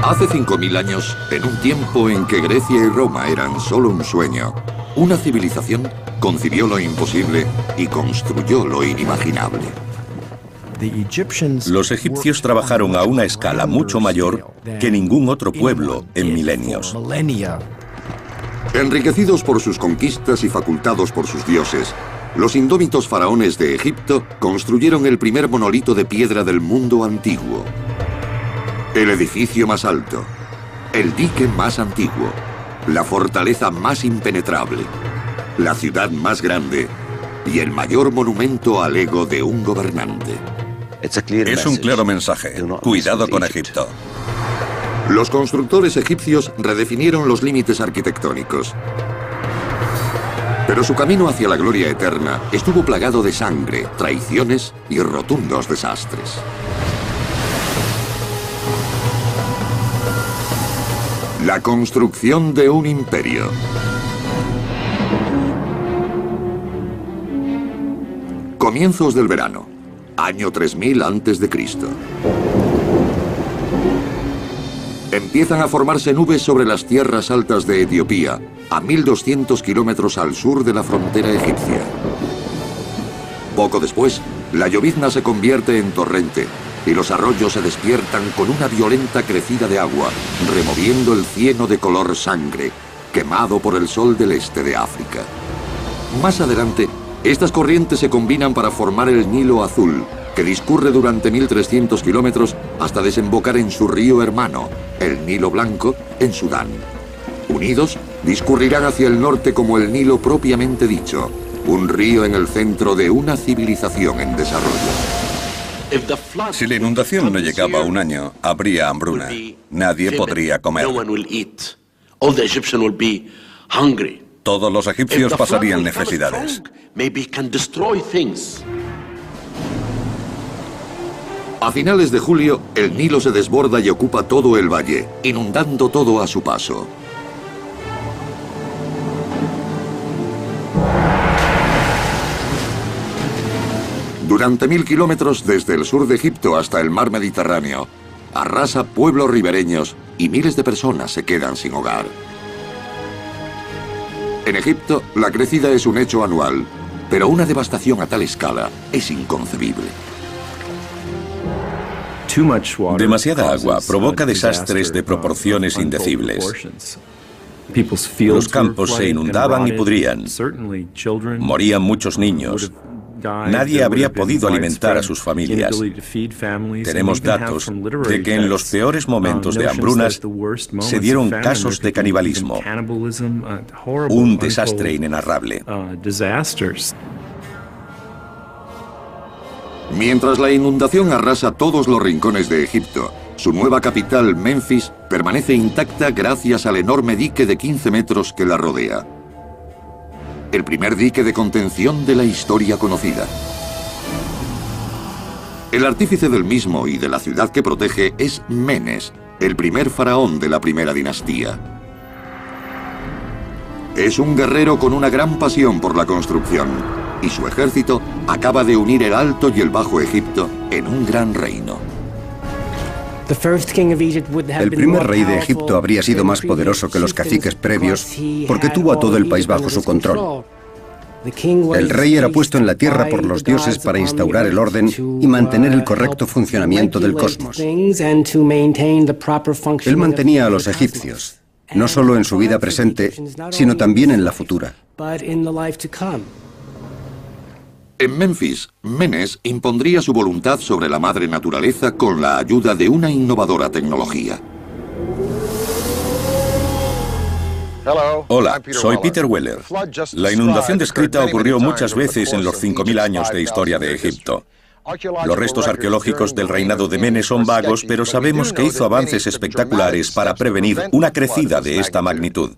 Hace 5000 años, en un tiempo en que Grecia y Roma eran solo un sueño, una civilización concibió lo imposible y construyó lo inimaginable. Los egipcios trabajaron a una escala mucho mayor que ningún otro pueblo en milenios. Enriquecidos por sus conquistas y facultados por sus dioses, los indómitos faraones de Egipto construyeron el primer monolito de piedra del mundo antiguo. El edificio más alto, el dique más antiguo, la fortaleza más impenetrable, la ciudad más grande y el mayor monumento al ego de un gobernante. Es un claro mensaje. Cuidado con Egipto. Los constructores egipcios redefinieron los límites arquitectónicos. Pero su camino hacia la gloria eterna estuvo plagado de sangre, traiciones y rotundos desastres. La construcción de un imperio. Comienzos del verano, año 3000 a.C. Empiezan a formarse nubes sobre las tierras altas de Etiopía, a 1200 kilómetros al sur de la frontera egipcia. Poco después, la llovizna se convierte en torrente y los arroyos se despiertan con una violenta crecida de agua, removiendo el cieno de color sangre, quemado por el sol del este de África. Más adelante, estas corrientes se combinan para formar el Nilo Azul, que discurre durante 1300 kilómetros hasta desembocar en su río hermano, el Nilo Blanco, en Sudán. Unidos, discurrirán hacia el norte como el Nilo propiamente dicho, un río en el centro de una civilización en desarrollo. Si la inundación no llegaba a un año, habría hambruna. Nadie podría comer. Todos los egipcios pasarían necesidades. A finales de julio, el Nilo se desborda y ocupa todo el valle, inundando todo a su paso. Durante 1000 kilómetros desde el sur de Egipto hasta el mar Mediterráneo, arrasa pueblos ribereños y miles de personas se quedan sin hogar. En Egipto, la crecida es un hecho anual, pero una devastación a tal escala es inconcebible. Demasiada agua provoca desastres de proporciones indecibles. Los campos se inundaban y pudrían. Morían muchos niños. Nadie habría podido alimentar a sus familias. Tenemos datos de que en los peores momentos de hambrunas se dieron casos de canibalismo. Un desastre inenarrable. Mientras la inundación arrasa todos los rincones de Egipto, su nueva capital, Menfis, permanece intacta gracias al enorme dique de 15 metros que la rodea. El primer dique de contención de la historia conocida. El artífice del mismo y de la ciudad que protege es Menes, el primer faraón de la primera dinastía. Es un guerrero con una gran pasión por la construcción, y su ejército acaba de unir el Alto y el Bajo Egipto en un gran reino. El primer rey de Egipto habría sido más poderoso que los caciques previos porque tuvo a todo el país bajo su control. El rey era puesto en la tierra por los dioses para instaurar el orden y mantener el correcto funcionamiento del cosmos. Él mantenía a los egipcios, no solo en su vida presente, sino también en la futura. En Menfis, Menes impondría su voluntad sobre la madre naturaleza con la ayuda de una innovadora tecnología. Hola, soy Peter Weller. La inundación descrita ocurrió muchas veces en los 5000 años de historia de Egipto. Los restos arqueológicos del reinado de Menes son vagos, pero sabemos que hizo avances espectaculares para prevenir una crecida de esta magnitud.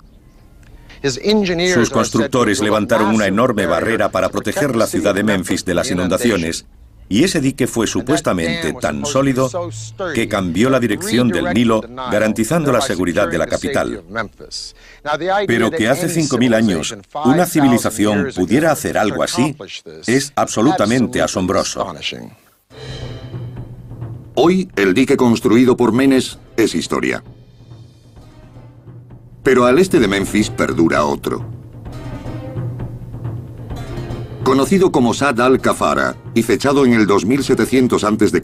Sus constructores levantaron una enorme barrera para proteger la ciudad de Menfis de las inundaciones, y ese dique fue supuestamente tan sólido que cambió la dirección del Nilo, garantizando la seguridad de la capital. Pero que hace 5000 años una civilización pudiera hacer algo así es absolutamente asombroso. Hoy, el dique construido por Menes es historia. Pero al este de Memphis perdura otro. Conocido como Sad al-Kafara y fechado en el 2700 a.C.,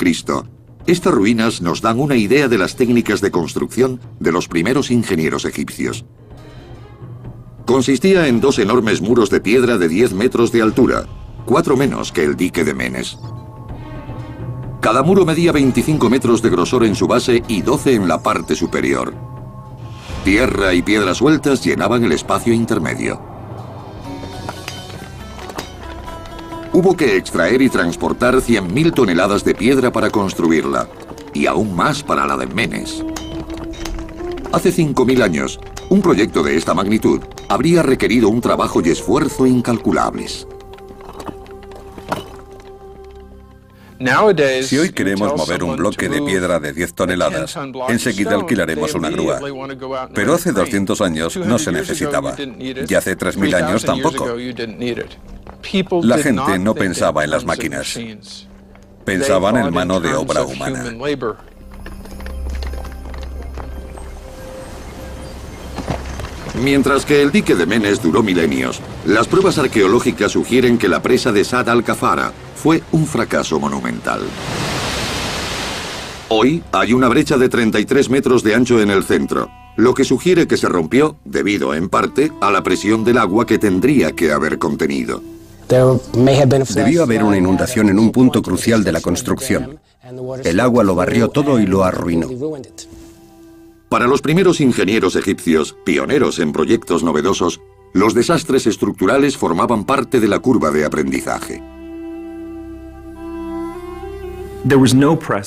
estas ruinas nos dan una idea de las técnicas de construcción de los primeros ingenieros egipcios. Consistía en dos enormes muros de piedra de 10 metros de altura, 4 menos que el dique de Menes. Cada muro medía 25 metros de grosor en su base y 12 en la parte superior. Tierra y piedras sueltas llenaban el espacio intermedio. Hubo que extraer y transportar 100.000 toneladas de piedra para construirla, y aún más para la de Menes. Hace 5.000 años, un proyecto de esta magnitud habría requerido un trabajo y esfuerzo incalculables. Si hoy queremos mover un bloque de piedra de 10 toneladas, enseguida alquilaremos una grúa. Pero hace 200 años no se necesitaba. Y hace 3.000 años tampoco. La gente no pensaba en las máquinas. Pensaban en mano de obra humana. Mientras que el dique de Menes duró milenios, las pruebas arqueológicas sugieren que la presa de Sad al-Kafara fue un fracaso monumental. Hoy hay una brecha de 33 metros de ancho en el centro, lo que sugiere que se rompió debido, en parte, a la presión del agua que tendría que haber contenido. Debió haber una inundación en un punto crucial de la construcción. El agua lo barrió todo y lo arruinó. Para los primeros ingenieros egipcios, pioneros en proyectos novedosos, los desastres estructurales formaban parte de la curva de aprendizaje.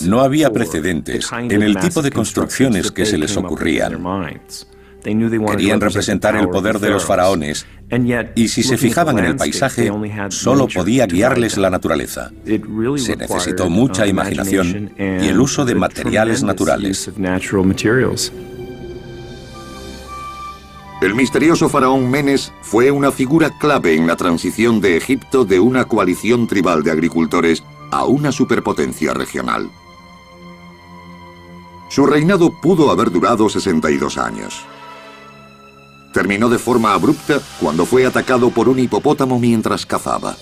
No había precedentes en el tipo de construcciones que se les ocurrían. Querían representar el poder de los faraones, y si se fijaban en el paisaje, solo podía guiarles la naturaleza. Se necesitó mucha imaginación y el uso de materiales naturales. El misterioso faraón Menes fue una figura clave en la transición de Egipto de una coalición tribal de agricultores a una superpotencia regional. Su reinado pudo haber durado 62 años. Terminó de forma abrupta cuando fue atacado por un hipopótamo mientras cazaba.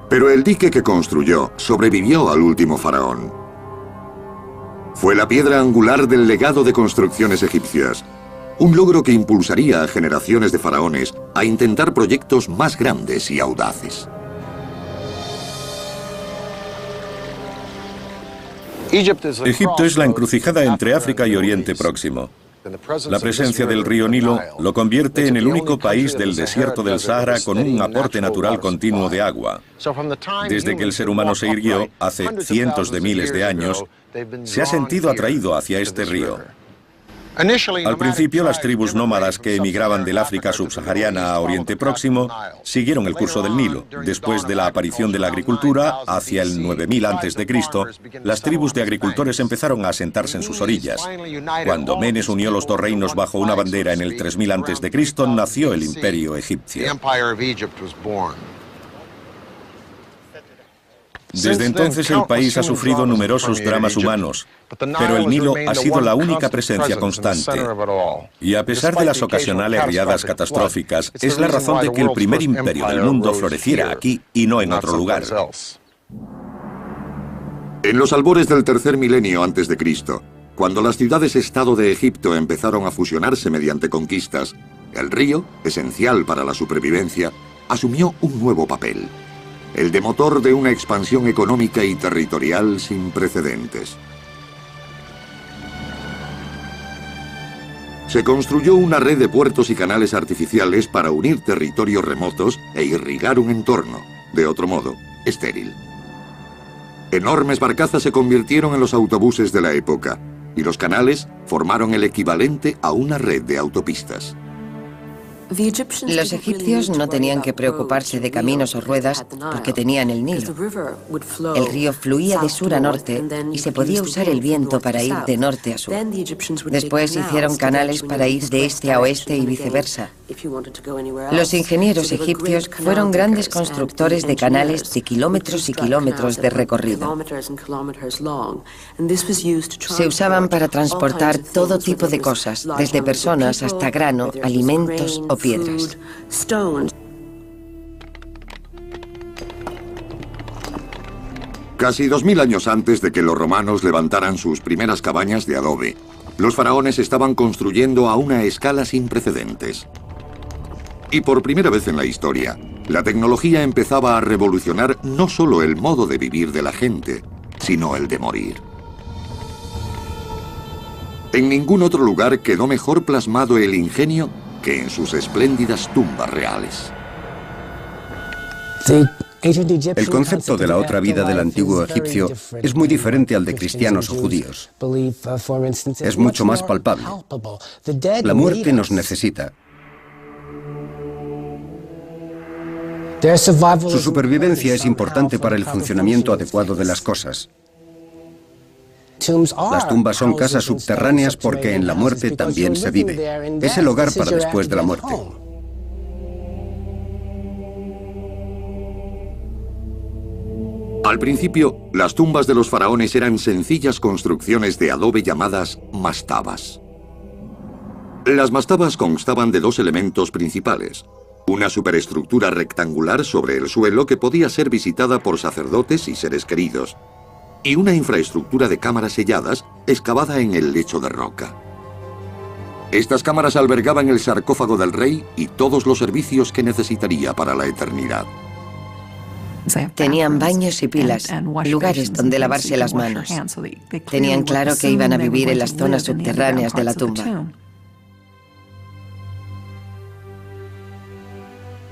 Pero el dique que construyó sobrevivió al último faraón. Fue la piedra angular del legado de construcciones egipcias, un logro que impulsaría a generaciones de faraones a intentar proyectos más grandes y audaces. Egipto es la encrucijada entre África y Oriente Próximo. La presencia del río Nilo lo convierte en el único país del desierto del Sahara con un aporte natural continuo de agua. Desde que el ser humano se irguió, hace cientos de miles de años, se ha sentido atraído hacia este río. Al principio, las tribus nómadas que emigraban del África subsahariana a Oriente Próximo siguieron el curso del Nilo. Después de la aparición de la agricultura, hacia el 9000 a.C., las tribus de agricultores empezaron a asentarse en sus orillas. Cuando Menes unió los dos reinos bajo una bandera en el 3000 a.C., nació el Imperio Egipcio. Desde entonces el país ha sufrido numerosos dramas humanos, pero el Nilo ha sido la única presencia constante. Y a pesar de las ocasionales riadas catastróficas, es la razón de que el primer imperio del mundo floreciera aquí y no en otro lugar. En los albores del tercer milenio antes de Cristo, cuando las ciudades-estado de Egipto empezaron a fusionarse mediante conquistas, el río, esencial para la supervivencia, asumió un nuevo papel. El de motor de una expansión económica y territorial sin precedentes. Se construyó una red de puertos y canales artificiales para unir territorios remotos e irrigar un entorno, de otro modo, estéril. Enormes barcazas se convirtieron en los autobuses de la época, y los canales formaron el equivalente a una red de autopistas. Los egipcios no tenían que preocuparse de caminos o ruedas porque tenían el Nilo. El río fluía de sur a norte y se podía usar el viento para ir de norte a sur. Después hicieron canales para ir de este a oeste y viceversa. Los ingenieros egipcios fueron grandes constructores de canales de kilómetros y kilómetros de recorrido. Se usaban para transportar todo tipo de cosas, desde personas hasta grano, alimentos o piedras. Casi 2000 años antes de que los romanos levantaran sus primeras cabañas de adobe, los faraones estaban construyendo a una escala sin precedentes. Y por primera vez en la historia, la tecnología empezaba a revolucionar no solo el modo de vivir de la gente, sino el de morir. En ningún otro lugar quedó mejor plasmado el ingenio que en sus espléndidas tumbas reales. El concepto de la otra vida del antiguo egipcio es muy diferente al de cristianos o judíos. Es mucho más palpable. La muerte nos necesita. Su supervivencia es importante para el funcionamiento adecuado de las cosas. Las tumbas son casas subterráneas porque en la muerte también se vive. Es el hogar para después de la muerte. Al principio, las tumbas de los faraones eran sencillas construcciones de adobe llamadas mastabas. Las mastabas constaban de dos elementos principales: una superestructura rectangular sobre el suelo que podía ser visitada por sacerdotes y seres queridos, y una infraestructura de cámaras selladas excavada en el lecho de roca. Estas cámaras albergaban el sarcófago del rey y todos los servicios que necesitaría para la eternidad. Tenían baños y pilas, lugares donde lavarse las manos. Tenían claro que iban a vivir en las zonas subterráneas de la tumba.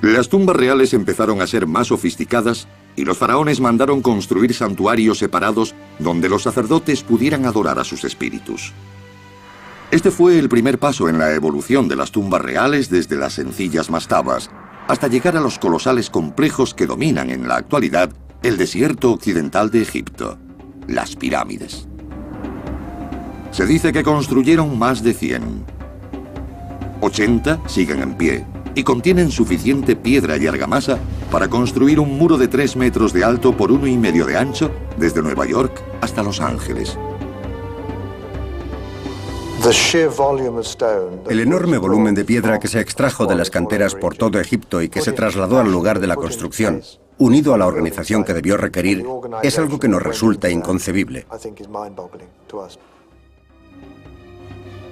Las tumbas reales empezaron a ser más sofisticadas y los faraones mandaron construir santuarios separados donde los sacerdotes pudieran adorar a sus espíritus. Este fue el primer paso en la evolución de las tumbas reales desde las sencillas mastabas hasta llegar a los colosales complejos que dominan en la actualidad el desierto occidental de Egipto, las pirámides. Se dice que construyeron más de 100. 80 siguen en pie y contienen suficiente piedra y argamasa para construir un muro de 3 metros de alto por 1,5 de ancho desde Nueva York hasta Los Ángeles. El enorme volumen de piedra que se extrajo de las canteras por todo Egipto y que se trasladó al lugar de la construcción, unido a la organización que debió requerir, es algo que nos resulta inconcebible.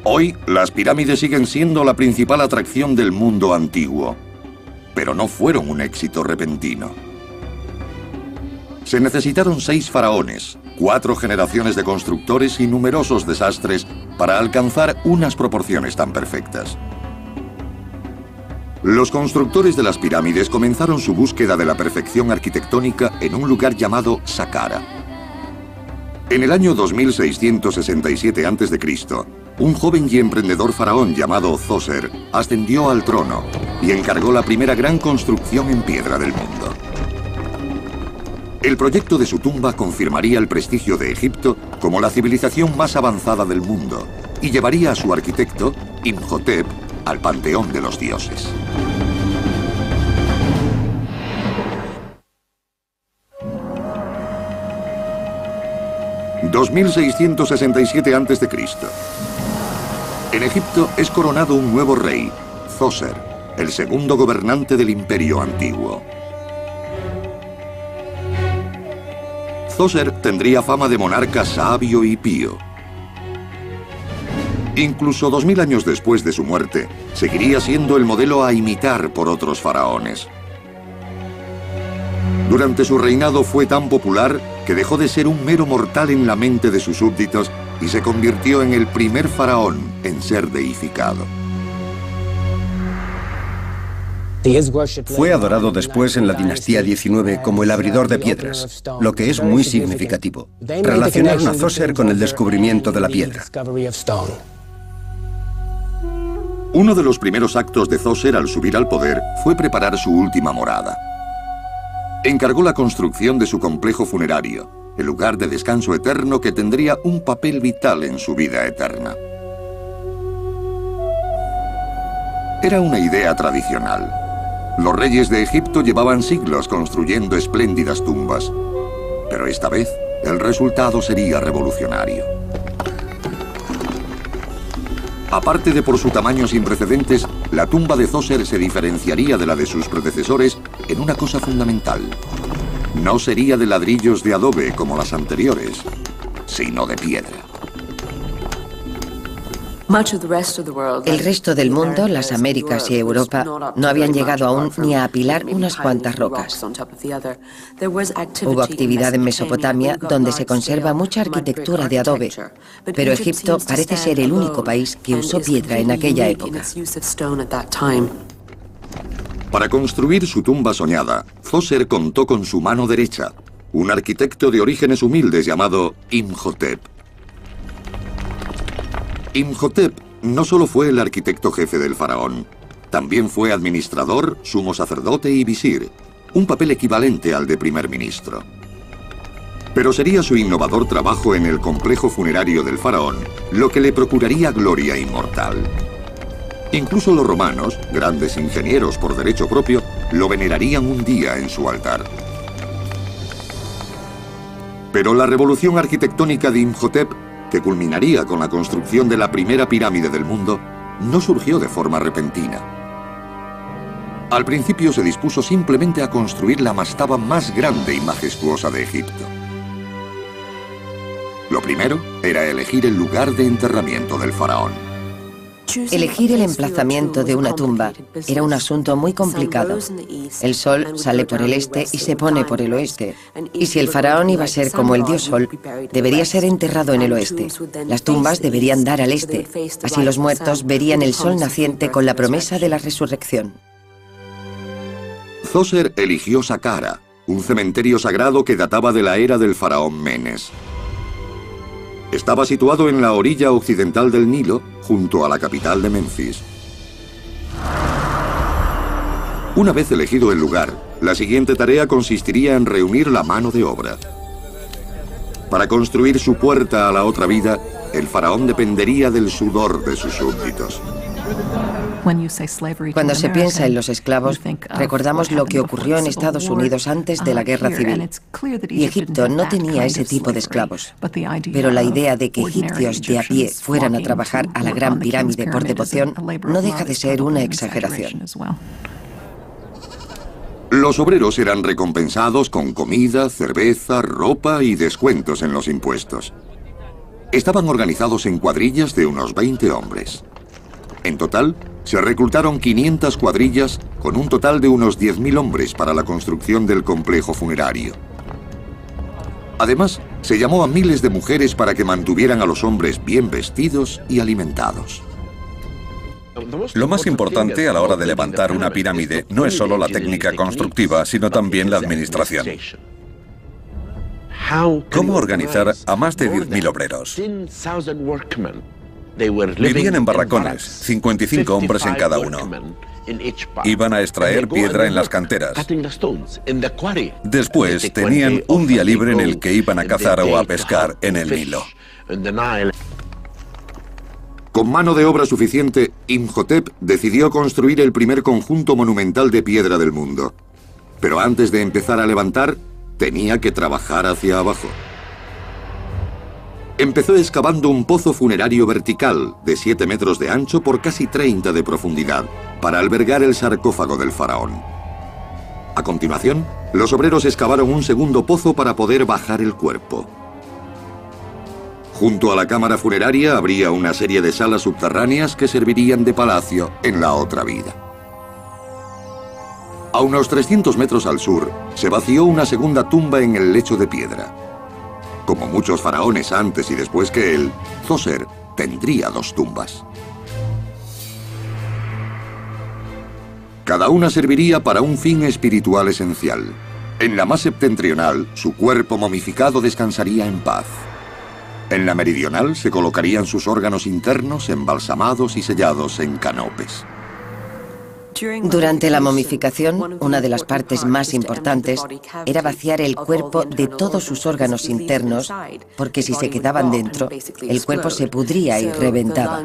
Hoy, las pirámides siguen siendo la principal atracción del mundo antiguo, pero no fueron un éxito repentino. Se necesitaron 6 faraones, 4 generaciones de constructores y numerosos desastres para alcanzar unas proporciones tan perfectas. Los constructores de las pirámides comenzaron su búsqueda de la perfección arquitectónica en un lugar llamado Saqqara. En el año 2667 a.C., un joven y emprendedor faraón llamado Zoser ascendió al trono y encargó la primera gran construcción en piedra del mundo. El proyecto de su tumba confirmaría el prestigio de Egipto como la civilización más avanzada del mundo y llevaría a su arquitecto, Imhotep, al panteón de los dioses. (2667 a.C.) En Egipto es coronado un nuevo rey, Zoser, el segundo gobernante del Imperio Antiguo. Zoser tendría fama de monarca sabio y pío. Incluso 2000 años después de su muerte, seguiría siendo el modelo a imitar por otros faraones. Durante su reinado fue tan popular que dejó de ser un mero mortal en la mente de sus súbditos y se convirtió en el primer faraón en ser deificado. Fue adorado después en la dinastía 19 como el abridor de piedras, lo que es muy significativo. Relacionaron a Zoser con el descubrimiento de la piedra. Uno de los primeros actos de Djoser al subir al poder fue preparar su última morada. Encargó la construcción de su complejo funerario, el lugar de descanso eterno que tendría un papel vital en su vida eterna. Era una idea tradicional. Los reyes de Egipto llevaban siglos construyendo espléndidas tumbas, pero esta vez el resultado sería revolucionario. Aparte de por su tamaño sin precedentes, la tumba de Djoser se diferenciaría de la de sus predecesores en una cosa fundamental. No sería de ladrillos de adobe como las anteriores, sino de piedra. El resto del mundo, las Américas y Europa, no habían llegado aún ni a apilar unas cuantas rocas. Hubo actividad en Mesopotamia, donde se conserva mucha arquitectura de adobe, pero Egipto parece ser el único país que usó piedra en aquella época. Para construir su tumba soñada, Djoser contó con su mano derecha, un arquitecto de orígenes humildes llamado Imhotep. Imhotep no solo fue el arquitecto jefe del faraón, también fue administrador, sumo sacerdote y visir, un papel equivalente al de primer ministro. Pero sería su innovador trabajo en el complejo funerario del faraón lo que le procuraría gloria inmortal. Incluso los romanos, grandes ingenieros por derecho propio, lo venerarían un día en su altar. Pero la revolución arquitectónica de Imhotep, que culminaría con la construcción de la primera pirámide del mundo, no surgió de forma repentina. Al principio se dispuso simplemente a construir la mastaba más grande y majestuosa de Egipto. Lo primero era elegir el lugar de enterramiento del faraón. Elegir el emplazamiento de una tumba era un asunto muy complicado. El sol sale por el este y se pone por el oeste. Y si el faraón iba a ser como el dios sol, debería ser enterrado en el oeste. Las tumbas deberían dar al este. Así los muertos verían el sol naciente con la promesa de la resurrección. Djoser eligió Saqqara, un cementerio sagrado que databa de la era del faraón Menes. Estaba situado en la orilla occidental del Nilo, junto a la capital de Menfis. Una vez elegido el lugar, la siguiente tarea consistiría en reunir la mano de obra. Para construir su puerta a la otra vida, el faraón dependería del sudor de sus súbditos. Cuando se piensa en los esclavos, recordamos lo que ocurrió en Estados Unidos antes de la Guerra Civil. Y Egipto no tenía ese tipo de esclavos. Pero la idea de que egipcios de a pie fueran a trabajar a la Gran Pirámide por devoción no deja de ser una exageración. Los obreros eran recompensados con comida, cerveza, ropa y descuentos en los impuestos. Estaban organizados en cuadrillas de unos 20 hombres. En total, se reclutaron 500 cuadrillas con un total de unos 10.000 hombres para la construcción del complejo funerario. Además, se llamó a miles de mujeres para que mantuvieran a los hombres bien vestidos y alimentados. Lo más importante a la hora de levantar una pirámide no es solo la técnica constructiva, sino también la administración. ¿Cómo organizar a más de 10.000 obreros? Vivían en barracones, 55 hombres en cada uno. Iban a extraer piedra en las canteras. Después tenían un día libre en el que iban a cazar o a pescar en el Nilo. Con mano de obra suficiente, Imhotep decidió construir el primer conjunto monumental de piedra del mundo. Pero antes de empezar a levantar, tenía que trabajar hacia abajo. Empezó excavando un pozo funerario vertical de 7 metros de ancho por casi 30 de profundidad para albergar el sarcófago del faraón. A continuación, los obreros excavaron un segundo pozo para poder bajar el cuerpo. Junto a la cámara funeraria habría una serie de salas subterráneas que servirían de palacio en la otra vida. A unos 300 metros al sur, se vació una segunda tumba en el lecho de piedra. Como muchos faraones antes y después que él, Djoser tendría 2 tumbas. Cada una serviría para un fin espiritual esencial. En la más septentrional, su cuerpo momificado descansaría en paz. En la meridional se colocarían sus órganos internos embalsamados y sellados en canopes. Durante la momificación, una de las partes más importantes era vaciar el cuerpo de todos sus órganos internos, porque si se quedaban dentro, el cuerpo se pudría y reventaba.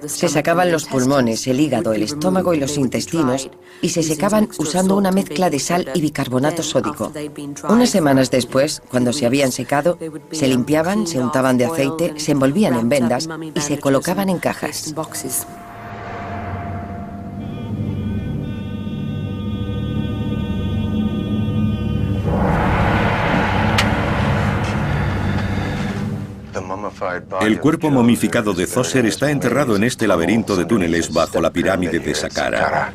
Se sacaban los pulmones, el hígado, el estómago y los intestinos, y se secaban usando una mezcla de sal y bicarbonato sódico. Unas semanas después, cuando se habían secado, se limpiaban, se untaban de aceite, se envolvían en vendas y se colocaban en cajas. El cuerpo momificado de Zoser está enterrado en este laberinto de túneles bajo la pirámide de Saqqara.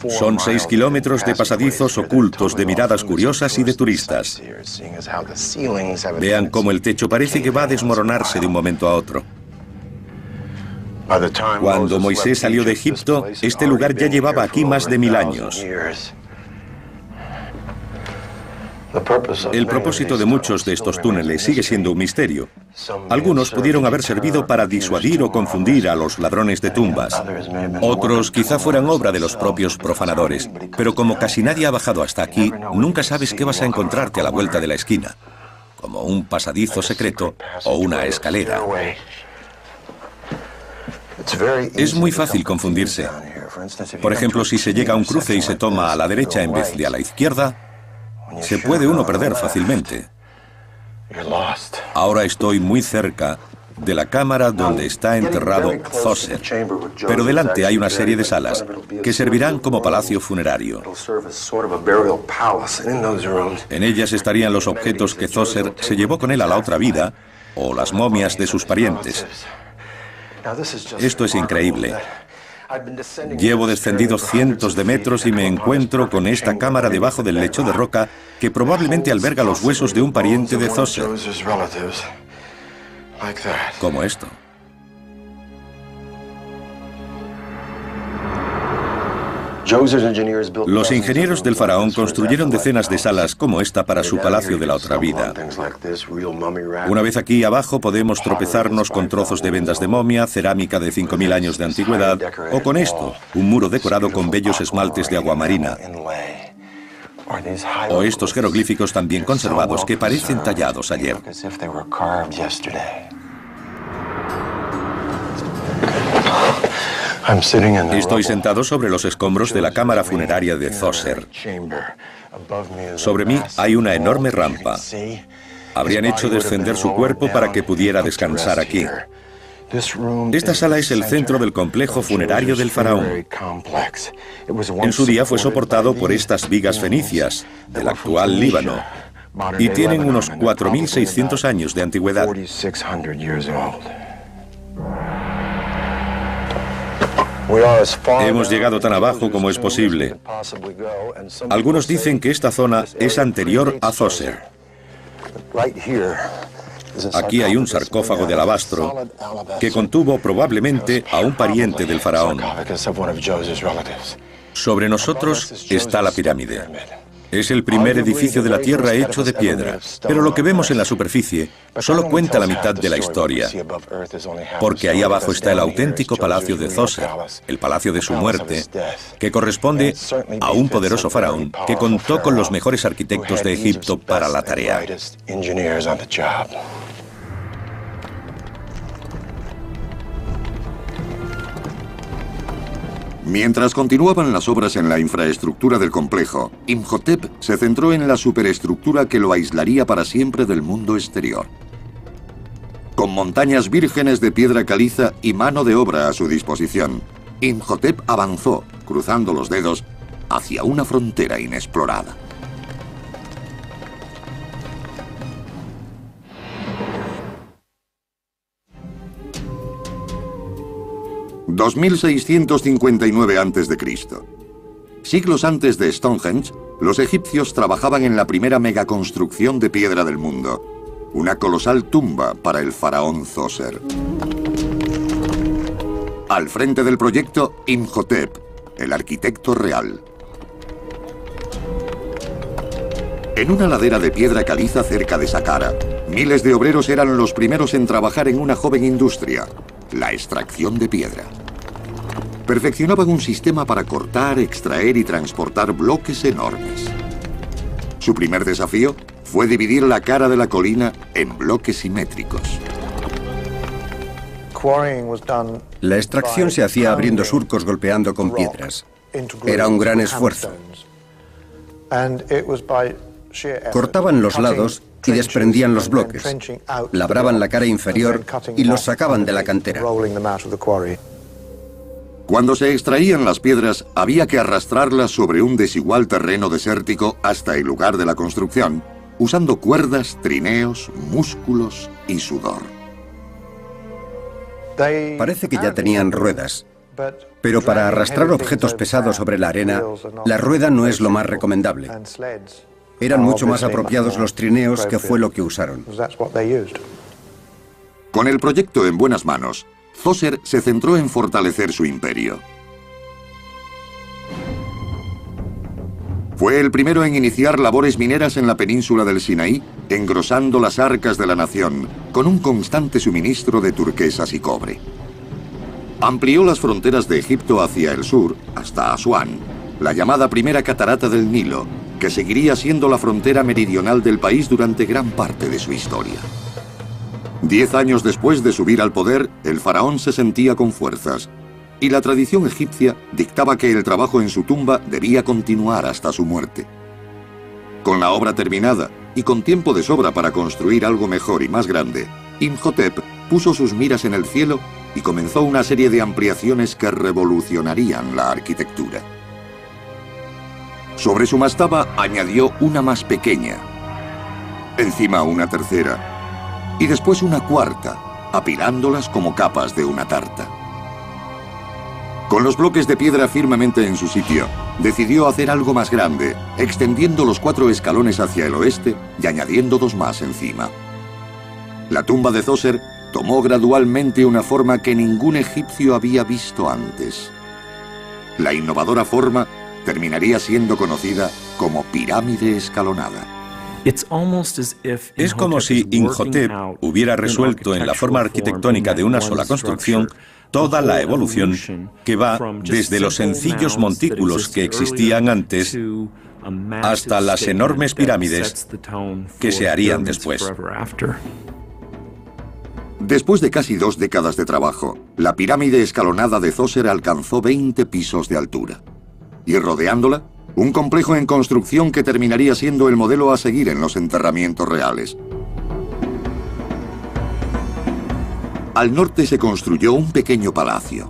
Son 6 kilómetros de pasadizos ocultos de miradas curiosas y de turistas. Vean cómo el techo parece que va a desmoronarse de un momento a otro. Cuando Moisés salió de Egipto, este lugar ya llevaba aquí más de 1000 años. El propósito de muchos de estos túneles sigue siendo un misterio. Algunos pudieron haber servido para disuadir o confundir a los ladrones de tumbas. Otros quizá fueran obra de los propios profanadores. Pero como casi nadie ha bajado hasta aquí, nunca sabes qué vas a encontrarte a la vuelta de la esquina. Como un pasadizo secreto o una escalera. Es muy fácil confundirse. Por ejemplo, si se llega a un cruce y se toma a la derecha en vez de a la izquierda, se puede uno perder fácilmente. Ahora estoy muy cerca de la cámara donde está enterrado Zoser, pero delante hay una serie de salas que servirán como palacio funerario. En ellas estarían los objetos que Zoser se llevó con él a la otra vida o las momias de sus parientes. Esto es increíble. Llevo descendidos cientos de metros y me encuentro con esta cámara debajo del lecho de roca que probablemente alberga los huesos de un pariente de Zoser. Como esto. Los ingenieros del faraón construyeron decenas de salas como esta para su palacio de la otra vida. Una vez aquí abajo podemos tropezarnos con trozos de vendas de momia, cerámica de 5000 años de antigüedad, o con esto, un muro decorado con bellos esmaltes de aguamarina. O estos jeroglíficos también conservados que parecen tallados ayer. Estoy sentado sobre los escombros de la cámara funeraria de Zoser. Sobre mí hay una enorme rampa. Habrían hecho descender su cuerpo para que pudiera descansar aquí. Esta sala es el centro del complejo funerario del faraón. En su día fue soportado por estas vigas fenicias, del actual Líbano, y tienen unos 4600 años de antigüedad. Hemos llegado tan abajo como es posible. Algunos dicen que esta zona es anterior a Zoser. Aquí hay un sarcófago de alabastro que contuvo probablemente a un pariente del faraón. Sobre nosotros está la pirámide. Es el primer edificio de la Tierra hecho de piedra, pero lo que vemos en la superficie solo cuenta la mitad de la historia, porque ahí abajo está el auténtico palacio de Zoser, el palacio de su muerte, que corresponde a un poderoso faraón que contó con los mejores arquitectos de Egipto para la tarea. Mientras continuaban las obras en la infraestructura del complejo, Imhotep se centró en la superestructura que lo aislaría para siempre del mundo exterior. Con montañas vírgenes de piedra caliza y mano de obra a su disposición, Imhotep avanzó, cruzando los dedos, hacia una frontera inexplorada. (2659 a.C.) Siglos antes de Stonehenge, los egipcios trabajaban en la primera megaconstrucción de piedra del mundo, una colosal tumba para el faraón Zoser. Al frente del proyecto, Imhotep, el arquitecto real. En una ladera de piedra caliza cerca de Saqqara, Miles de obreros eran los primeros en trabajar en una joven industria, la extracción de piedra. Perfeccionaban un sistema para cortar, extraer y transportar bloques enormes. Su primer desafío fue dividir la cara de la colina en bloques simétricos. La extracción se hacía abriendo surcos golpeando con piedras. Era un gran esfuerzo. Cortaban los lados y desprendían los bloques. Labraban la cara inferior y los sacaban de la cantera. Cuando se extraían las piedras, había que arrastrarlas sobre un desigual terreno desértico hasta el lugar de la construcción, usando cuerdas, trineos, músculos y sudor. Parece que ya tenían ruedas, pero para arrastrar objetos pesados sobre la arena, la rueda no es lo más recomendable. Eran mucho más apropiados los trineos, que fue lo que usaron. Con el proyecto en buenas manos, Zoser se centró en fortalecer su imperio. Fue el primero en iniciar labores mineras en la península del Sinaí, engrosando las arcas de la nación, con un constante suministro de turquesas y cobre. Amplió las fronteras de Egipto hacia el sur, hasta Asuán, la llamada primera catarata del Nilo, que seguiría siendo la frontera meridional del país durante gran parte de su historia. 10 años después de subir al poder, el faraón se sentía con fuerzas, y la tradición egipcia dictaba que el trabajo en su tumba debía continuar hasta su muerte. Con la obra terminada y con tiempo de sobra para construir algo mejor y más grande, Imhotep puso sus miras en el cielo y comenzó una serie de ampliaciones que revolucionarían la arquitectura. Sobre su mastaba añadió una más pequeña, encima una tercera y después una cuarta, apilándolas como capas de una tarta. Con los bloques de piedra firmemente en su sitio, decidió hacer algo más grande, extendiendo los 4 escalones hacia el oeste y añadiendo 2 más encima. La tumba de Zoser tomó gradualmente una forma que ningún egipcio había visto antes. La innovadora forma terminaría siendo conocida como pirámide escalonada. Es como si Imhotep hubiera resuelto en la forma arquitectónica de una sola construcción toda la evolución que va desde los sencillos montículos que existían antes hasta las enormes pirámides que se harían después. Después de casi 2 décadas de trabajo, la pirámide escalonada de Zoser alcanzó 20 pisos de altura. Y rodeándola, un complejo en construcción que terminaría siendo el modelo a seguir en los enterramientos reales. Al norte se construyó un pequeño palacio.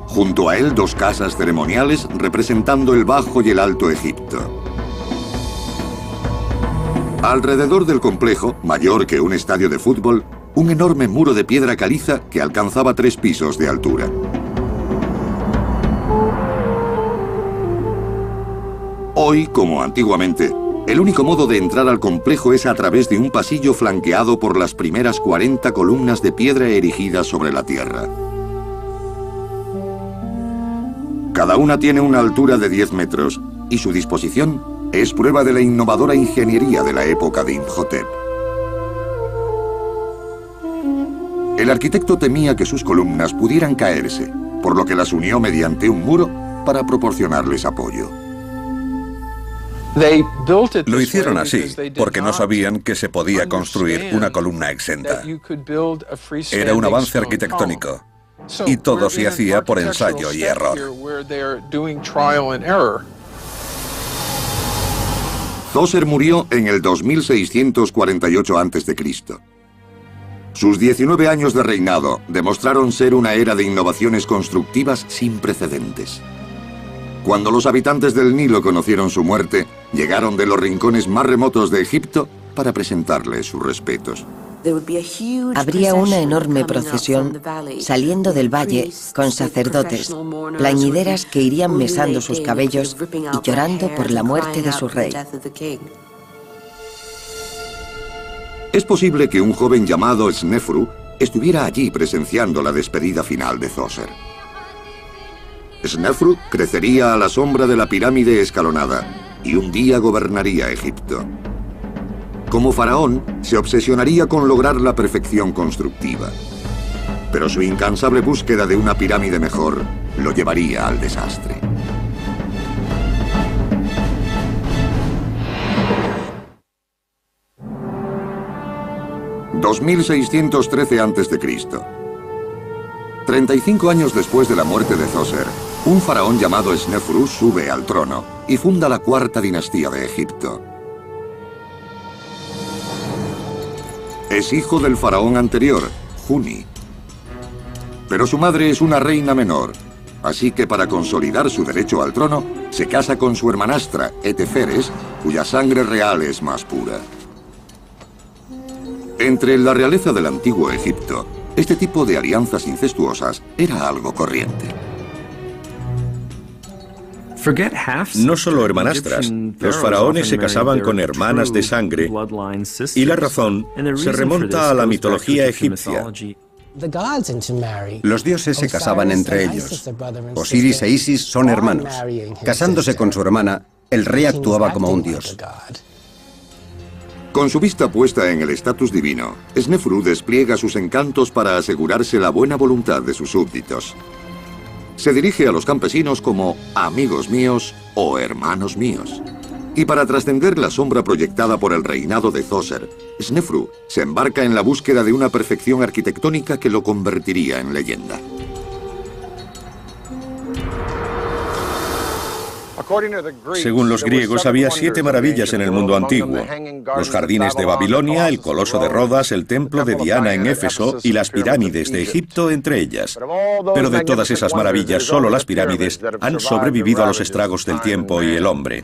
Junto a él 2 casas ceremoniales representando el Bajo y el Alto Egipto. Alrededor del complejo, mayor que un estadio de fútbol, un enorme muro de piedra caliza que alcanzaba 3 pisos de altura. Hoy, como antiguamente, el único modo de entrar al complejo es a través de un pasillo flanqueado por las primeras 40 columnas de piedra erigidas sobre la tierra. Cada una tiene una altura de 10 metros y su disposición es prueba de la innovadora ingeniería de la época de Imhotep. El arquitecto temía que sus columnas pudieran caerse, por lo que las unió mediante un muro para proporcionarles apoyo. Lo hicieron así, porque no sabían que se podía construir una columna exenta. Era un avance arquitectónico, y todo se hacía por ensayo y error. Zoser murió en el 2648 a.C. Sus 19 años de reinado demostraron ser una era de innovaciones constructivas sin precedentes. Cuando los habitantes del Nilo conocieron su muerte, llegaron de los rincones más remotos de Egipto para presentarle sus respetos. Habría una enorme procesión saliendo del valle con sacerdotes, plañideras que irían mesando sus cabellos y llorando por la muerte de su rey. Es posible que un joven llamado Snefru estuviera allí presenciando la despedida final de Zoser. Snefru crecería a la sombra de la pirámide escalonada y un día gobernaría Egipto. Como faraón, se obsesionaría con lograr la perfección constructiva. Pero su incansable búsqueda de una pirámide mejor lo llevaría al desastre. (2613 a.C.) 35 años después de la muerte de Zoser, un faraón llamado Snefru sube al trono y funda la cuarta dinastía de Egipto. Es hijo del faraón anterior, Juni. Pero su madre es una reina menor, así que para consolidar su derecho al trono, se casa con su hermanastra, Eteferes, cuya sangre real es más pura. Entre la realeza del antiguo Egipto, este tipo de alianzas incestuosas era algo corriente. No solo hermanastras, los faraones se casaban con hermanas de sangre, y la razón se remonta a la mitología egipcia. Los dioses se casaban entre ellos. Osiris e Isis son hermanos. Casándose con su hermana, el rey actuaba como un dios. Con su vista puesta en el estatus divino, Snefru despliega sus encantos para asegurarse la buena voluntad de sus súbditos. Se dirige a los campesinos como amigos míos o hermanos míos. Y para trascender la sombra proyectada por el reinado de Zoser, Snefru se embarca en la búsqueda de una perfección arquitectónica que lo convertiría en leyenda. Según los griegos, había 7 maravillas en el mundo antiguo: los jardines de Babilonia, el coloso de Rodas, el templo de Diana en Éfeso y las pirámides de Egipto entre ellas. Pero de todas esas maravillas, solo las pirámides han sobrevivido a los estragos del tiempo y el hombre.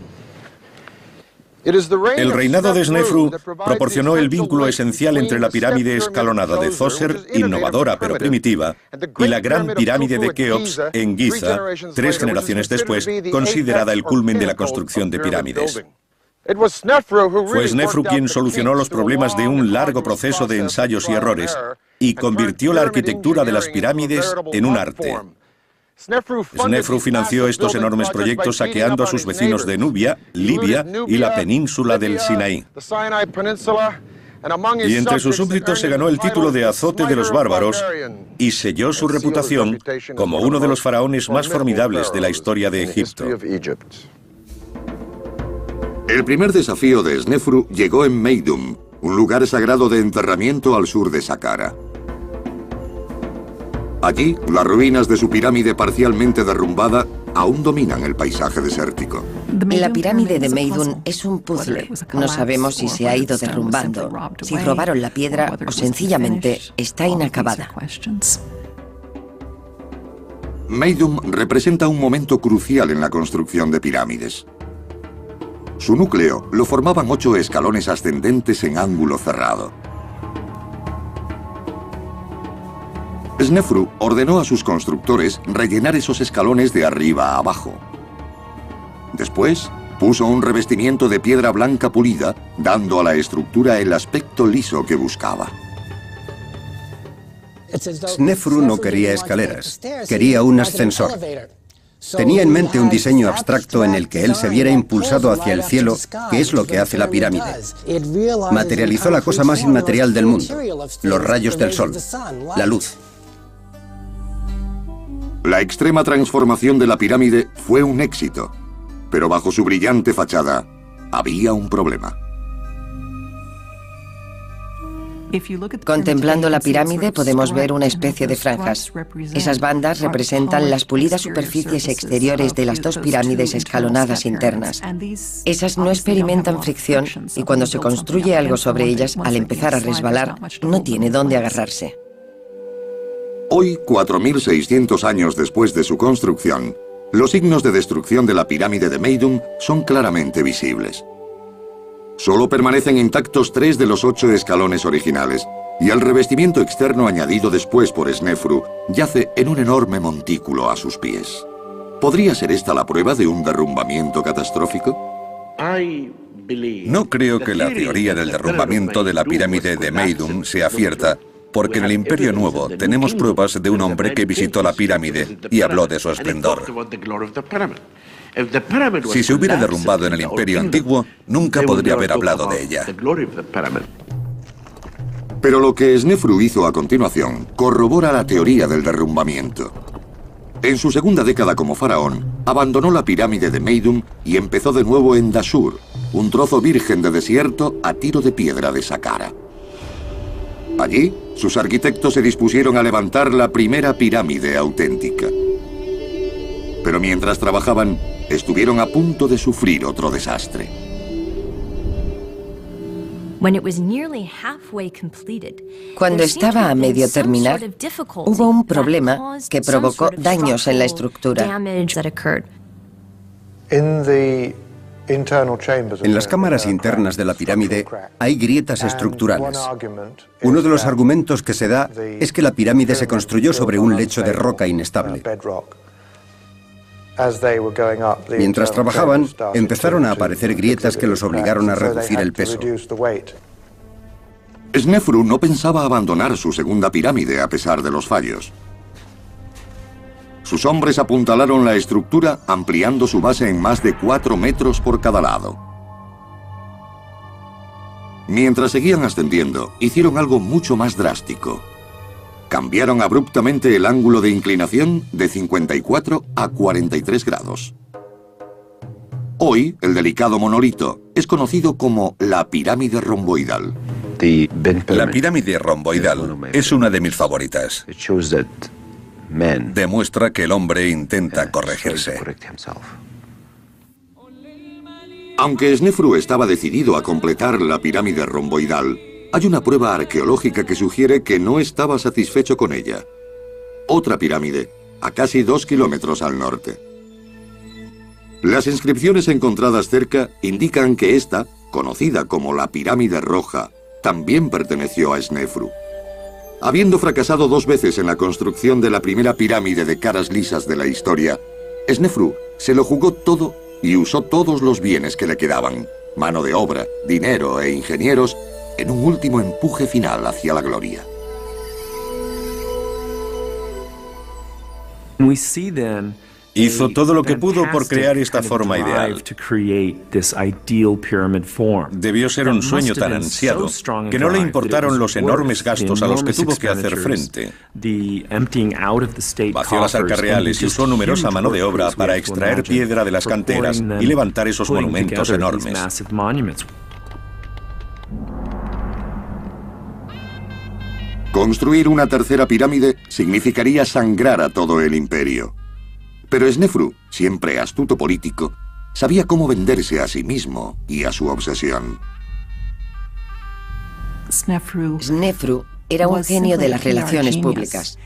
El reinado de Snefru proporcionó el vínculo esencial entre la pirámide escalonada de Zoser, innovadora pero primitiva, y la gran pirámide de Keops en Giza, 3 generaciones después, considerada el culmen de la construcción de pirámides. Fue Snefru quien solucionó los problemas de un largo proceso de ensayos y errores y convirtió la arquitectura de las pirámides en un arte. Snefru financió estos enormes proyectos saqueando a sus vecinos de Nubia, Libia y la península del Sinaí. Y entre sus súbditos se ganó el título de azote de los bárbaros y selló su reputación como uno de los faraones más formidables de la historia de Egipto. El primer desafío de Snefru llegó en Meidum, un lugar sagrado de enterramiento al sur de Saqqara. Allí, las ruinas de su pirámide parcialmente derrumbada aún dominan el paisaje desértico. La pirámide de Meidum es un puzzle. No sabemos si se ha ido derrumbando, si robaron la piedra o sencillamente está inacabada. Meidum representa un momento crucial en la construcción de pirámides. Su núcleo lo formaban 8 escalones ascendentes en ángulo cerrado. Snefru ordenó a sus constructores rellenar esos escalones de arriba a abajo. Después, puso un revestimiento de piedra blanca pulida, dando a la estructura el aspecto liso que buscaba. Snefru no quería escaleras, quería un ascensor. Tenía en mente un diseño abstracto en el que él se viera impulsado hacia el cielo, que es lo que hace la pirámide. Materializó la cosa más inmaterial del mundo, los rayos del sol, la luz. La extrema transformación de la pirámide fue un éxito, pero bajo su brillante fachada había un problema. Contemplando la pirámide podemos ver una especie de franjas. Esas bandas representan las pulidas superficies exteriores de las 2 pirámides escalonadas internas. Esas no experimentan fricción y cuando se construye algo sobre ellas, al empezar a resbalar, no tiene dónde agarrarse. Hoy, 4.600 años después de su construcción, los signos de destrucción de la pirámide de Meidum son claramente visibles. Solo permanecen intactos 3 de los 8 escalones originales, y el revestimiento externo añadido después por Snefru yace en un enorme montículo a sus pies. ¿Podría ser esta la prueba de un derrumbamiento catastrófico? No creo que la teoría del derrumbamiento de la pirámide de Meidum sea cierta, porque en el Imperio Nuevo tenemos pruebas de un hombre que visitó la pirámide y habló de su esplendor. Si se hubiera derrumbado en el Imperio Antiguo, nunca podría haber hablado de ella. Pero lo que Snefru hizo a continuación corrobora la teoría del derrumbamiento. En su segunda década como faraón, abandonó la pirámide de Meidum y empezó de nuevo en Dashur, un trozo virgen de desierto a tiro de piedra de Saqqara. Allí, sus arquitectos se dispusieron a levantar la primera pirámide auténtica. Pero mientras trabajaban, estuvieron a punto de sufrir otro desastre. Cuando estaba a medio terminar, hubo un problema que provocó daños en la estructura. En las cámaras internas de la pirámide hay grietas estructurales. Uno de los argumentos que se da es que la pirámide se construyó sobre un lecho de roca inestable. Mientras trabajaban, empezaron a aparecer grietas que los obligaron a reducir el peso. Snefru no pensaba abandonar su segunda pirámide a pesar de los fallos. Sus hombres apuntalaron la estructura ampliando su base en más de 4 metros por cada lado. Mientras seguían ascendiendo, hicieron algo mucho más drástico. Cambiaron abruptamente el ángulo de inclinación de 54 a 43 grados. Hoy, el delicado monolito es conocido como la pirámide romboidal. La pirámide romboidal es una de mis favoritas. Demuestra que el hombre intenta corregirse. Aunque Snefru estaba decidido a completar la pirámide romboidal, hay una prueba arqueológica que sugiere que no estaba satisfecho con ella. Otra pirámide, a casi 2 kilómetros al norte. Las inscripciones encontradas cerca indican que esta, conocida como la pirámide roja, también perteneció a Snefru. Habiendo fracasado 2 veces en la construcción de la primera pirámide de caras lisas de la historia, Snefru se lo jugó todo y usó todos los bienes que le quedaban, mano de obra, dinero e ingenieros, en un último empuje final hacia la gloria. Hizo todo lo que pudo por crear esta forma ideal. Debió ser un sueño tan ansiado que no le importaron los enormes gastos a los que tuvo que hacer frente. Vació las arcas reales y usó numerosa mano de obra para extraer piedra de las canteras y levantar esos monumentos enormes. Construir una tercera pirámide significaría sangrar a todo el imperio. Pero Snefru, siempre astuto político, sabía cómo venderse a sí mismo y a su obsesión. Snefru era un genio de las relaciones públicas.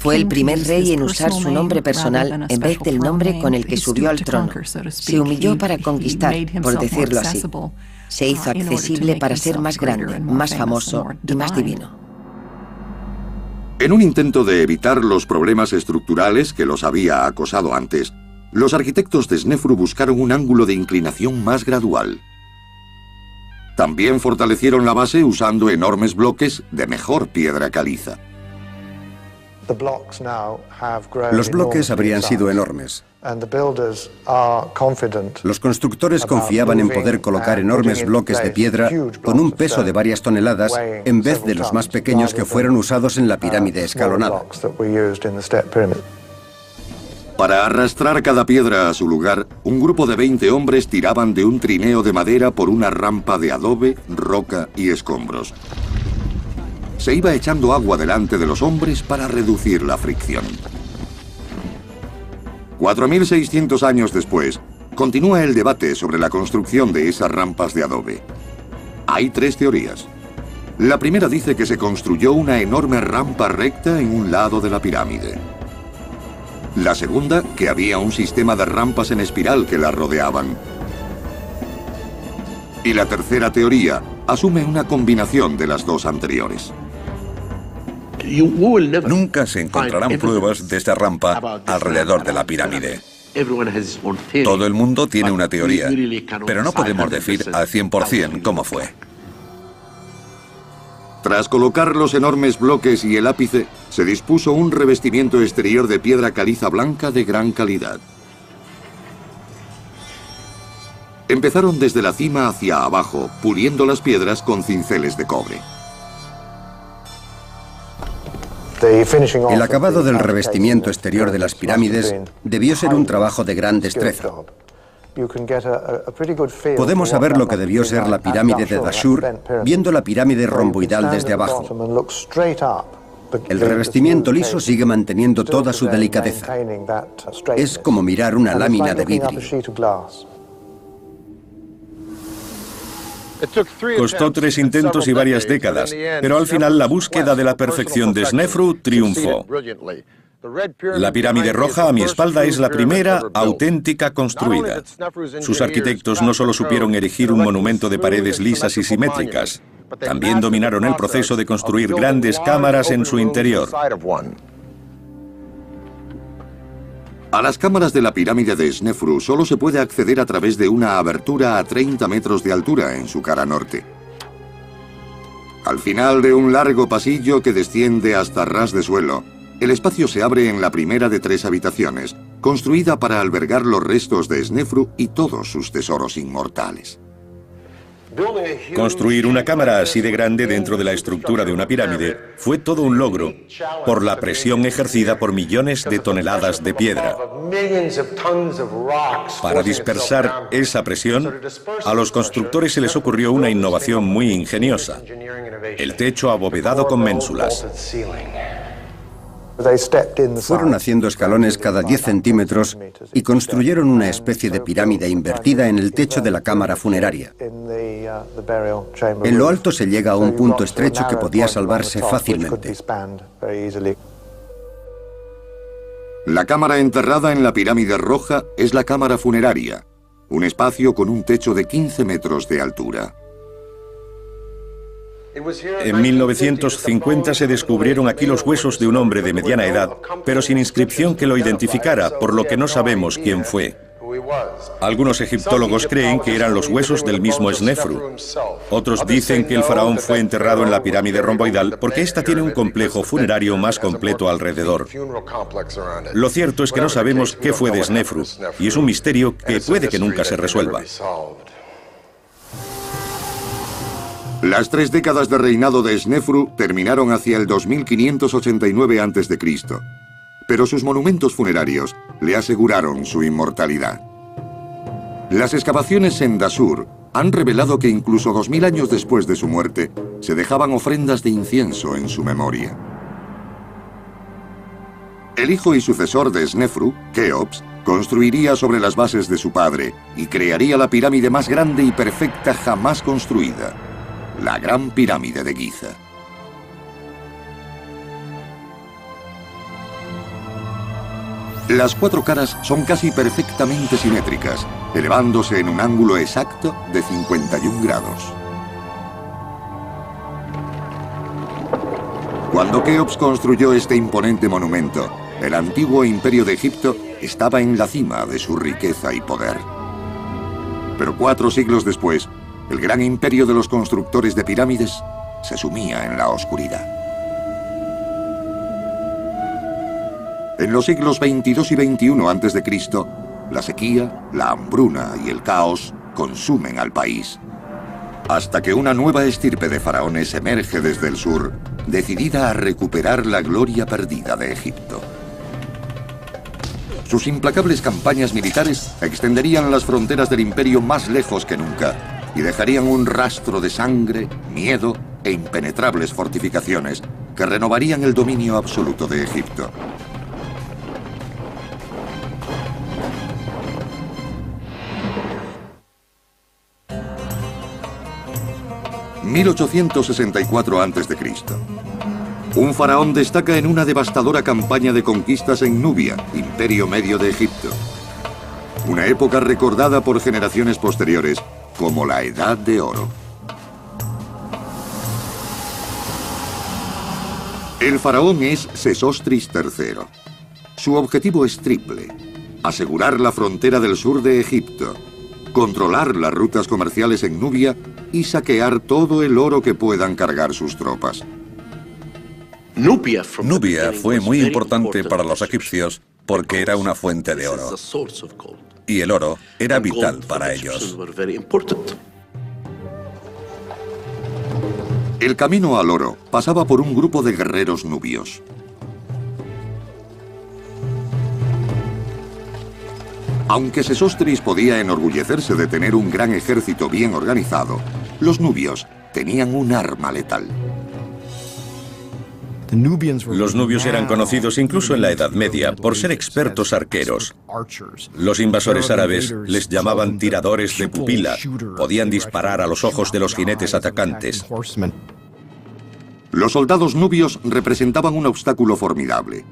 Fue el primer rey en usar su nombre personal en vez del nombre con el que subió al trono. Se humilló para conquistar, por decirlo así. Se hizo accesible para ser más grande, más famoso y más divino. En un intento de evitar los problemas estructurales que los había acosado antes, los arquitectos de Snefru buscaron un ángulo de inclinación más gradual. También fortalecieron la base usando enormes bloques de mejor piedra caliza. Los bloques habrían sido enormes. Los constructores confiaban en poder colocar enormes bloques de piedra con un peso de varias toneladas en vez de los más pequeños que fueron usados en la pirámide escalonada. Para arrastrar cada piedra a su lugar, un grupo de 20 hombres tiraban de un trineo de madera por una rampa de adobe, roca y escombros. Se iba echando agua delante de los hombres para reducir la fricción. 4.600 años después, continúa el debate sobre la construcción de esas rampas de adobe. Hay 3 teorías. La primera dice que se construyó una enorme rampa recta en un lado de la pirámide. La segunda, que había un sistema de rampas en espiral que la rodeaban. Y la tercera teoría asume una combinación de las 2 anteriores. Nunca se encontrarán pruebas de esta rampa alrededor de la pirámide. Todo el mundo tiene una teoría, pero no podemos decir al 100% cómo fue. Tras colocar los enormes bloques y el ápice, se dispuso un revestimiento exterior de piedra caliza blanca de gran calidad. Empezaron desde la cima hacia abajo, puliendo las piedras con cinceles de cobre. El acabado del revestimiento exterior de las pirámides debió ser un trabajo de gran destreza. Podemos saber lo que debió ser la pirámide de Dashur viendo la pirámide romboidal desde abajo. El revestimiento liso sigue manteniendo toda su delicadeza. Es como mirar una lámina de vidrio. Costó 3 intentos y varias décadas, pero al final la búsqueda de la perfección de Snefru triunfó. La pirámide roja a mi espalda es la primera auténtica construida. Sus arquitectos no solo supieron erigir un monumento de paredes lisas y simétricas, también dominaron el proceso de construir grandes cámaras en su interior. A las cámaras de la pirámide de Snefru solo se puede acceder a través de una abertura a 30 metros de altura en su cara norte. Al final de un largo pasillo que desciende hasta ras de suelo, el espacio se abre en la primera de 3 habitaciones, construida para albergar los restos de Snefru y todos sus tesoros inmortales. Construir una cámara así de grande dentro de la estructura de una pirámide fue todo un logro, por la presión ejercida por millones de toneladas de piedra. Para dispersar esa presión, a los constructores se les ocurrió una innovación muy ingeniosa: el techo abovedado con ménsulas. Fueron haciendo escalones cada 10 centímetros y construyeron una especie de pirámide invertida en el techo de la cámara funeraria. En lo alto se llega a un punto estrecho que podía salvarse fácilmente. La cámara enterrada en la pirámide roja es la cámara funeraria, un espacio con un techo de 15 metros de altura. En 1950 se descubrieron aquí los huesos de un hombre de mediana edad, pero sin inscripción que lo identificara, por lo que no sabemos quién fue. Algunos egiptólogos creen que eran los huesos del mismo Snefru. Otros dicen que el faraón fue enterrado en la pirámide romboidal porque ésta tiene un complejo funerario más completo alrededor. Lo cierto es que no sabemos qué fue de Snefru, y es un misterio que puede que nunca se resuelva. Las 3 décadas de reinado de Snefru terminaron hacia el 2589 a.C., pero sus monumentos funerarios le aseguraron su inmortalidad. Las excavaciones en Dashur han revelado que incluso 2000 años después de su muerte, se dejaban ofrendas de incienso en su memoria. El hijo y sucesor de Snefru, Keops, construiría sobre las bases de su padre y crearía la pirámide más grande y perfecta jamás construida, la Gran Pirámide de Giza. Las 4 caras son casi perfectamente simétricas, elevándose en un ángulo exacto de 51 grados. Cuando Keops construyó este imponente monumento, el antiguo imperio de Egipto estaba en la cima de su riqueza y poder. Pero 4 siglos después, el gran imperio de los constructores de pirámides se sumía en la oscuridad. En los siglos XXII y XXI a.C., la sequía, la hambruna y el caos consumen al país, hasta que una nueva estirpe de faraones emerge desde el sur, decidida a recuperar la gloria perdida de Egipto. Sus implacables campañas militares extenderían las fronteras del imperio más lejos que nunca y dejarían un rastro de sangre, miedo e impenetrables fortificaciones que renovarían el dominio absoluto de Egipto. ...1864 a.C. Un faraón destaca en una devastadora campaña de conquistas en Nubia, imperio medio de Egipto. Una época recordada por generaciones posteriores como la Edad de Oro. El faraón es Sesostris III. Su objetivo es triple: asegurar la frontera del sur de Egipto, controlar las rutas comerciales en Nubia y saquear todo el oro que puedan cargar sus tropas. Nubia fue muy importante para los egipcios porque era una fuente de oro. y el oro era vital para ellos. El camino al oro pasaba por un grupo de guerreros nubios. Aunque Sesostris podía enorgullecerse de tener un gran ejército bien organizado, los nubios tenían un arma letal. Los nubios eran conocidos incluso en la Edad Media por ser expertos arqueros. Los invasores árabes les llamaban tiradores de pupila. Podían disparar a los ojos de los jinetes atacantes. Los soldados nubios representaban un obstáculo formidable.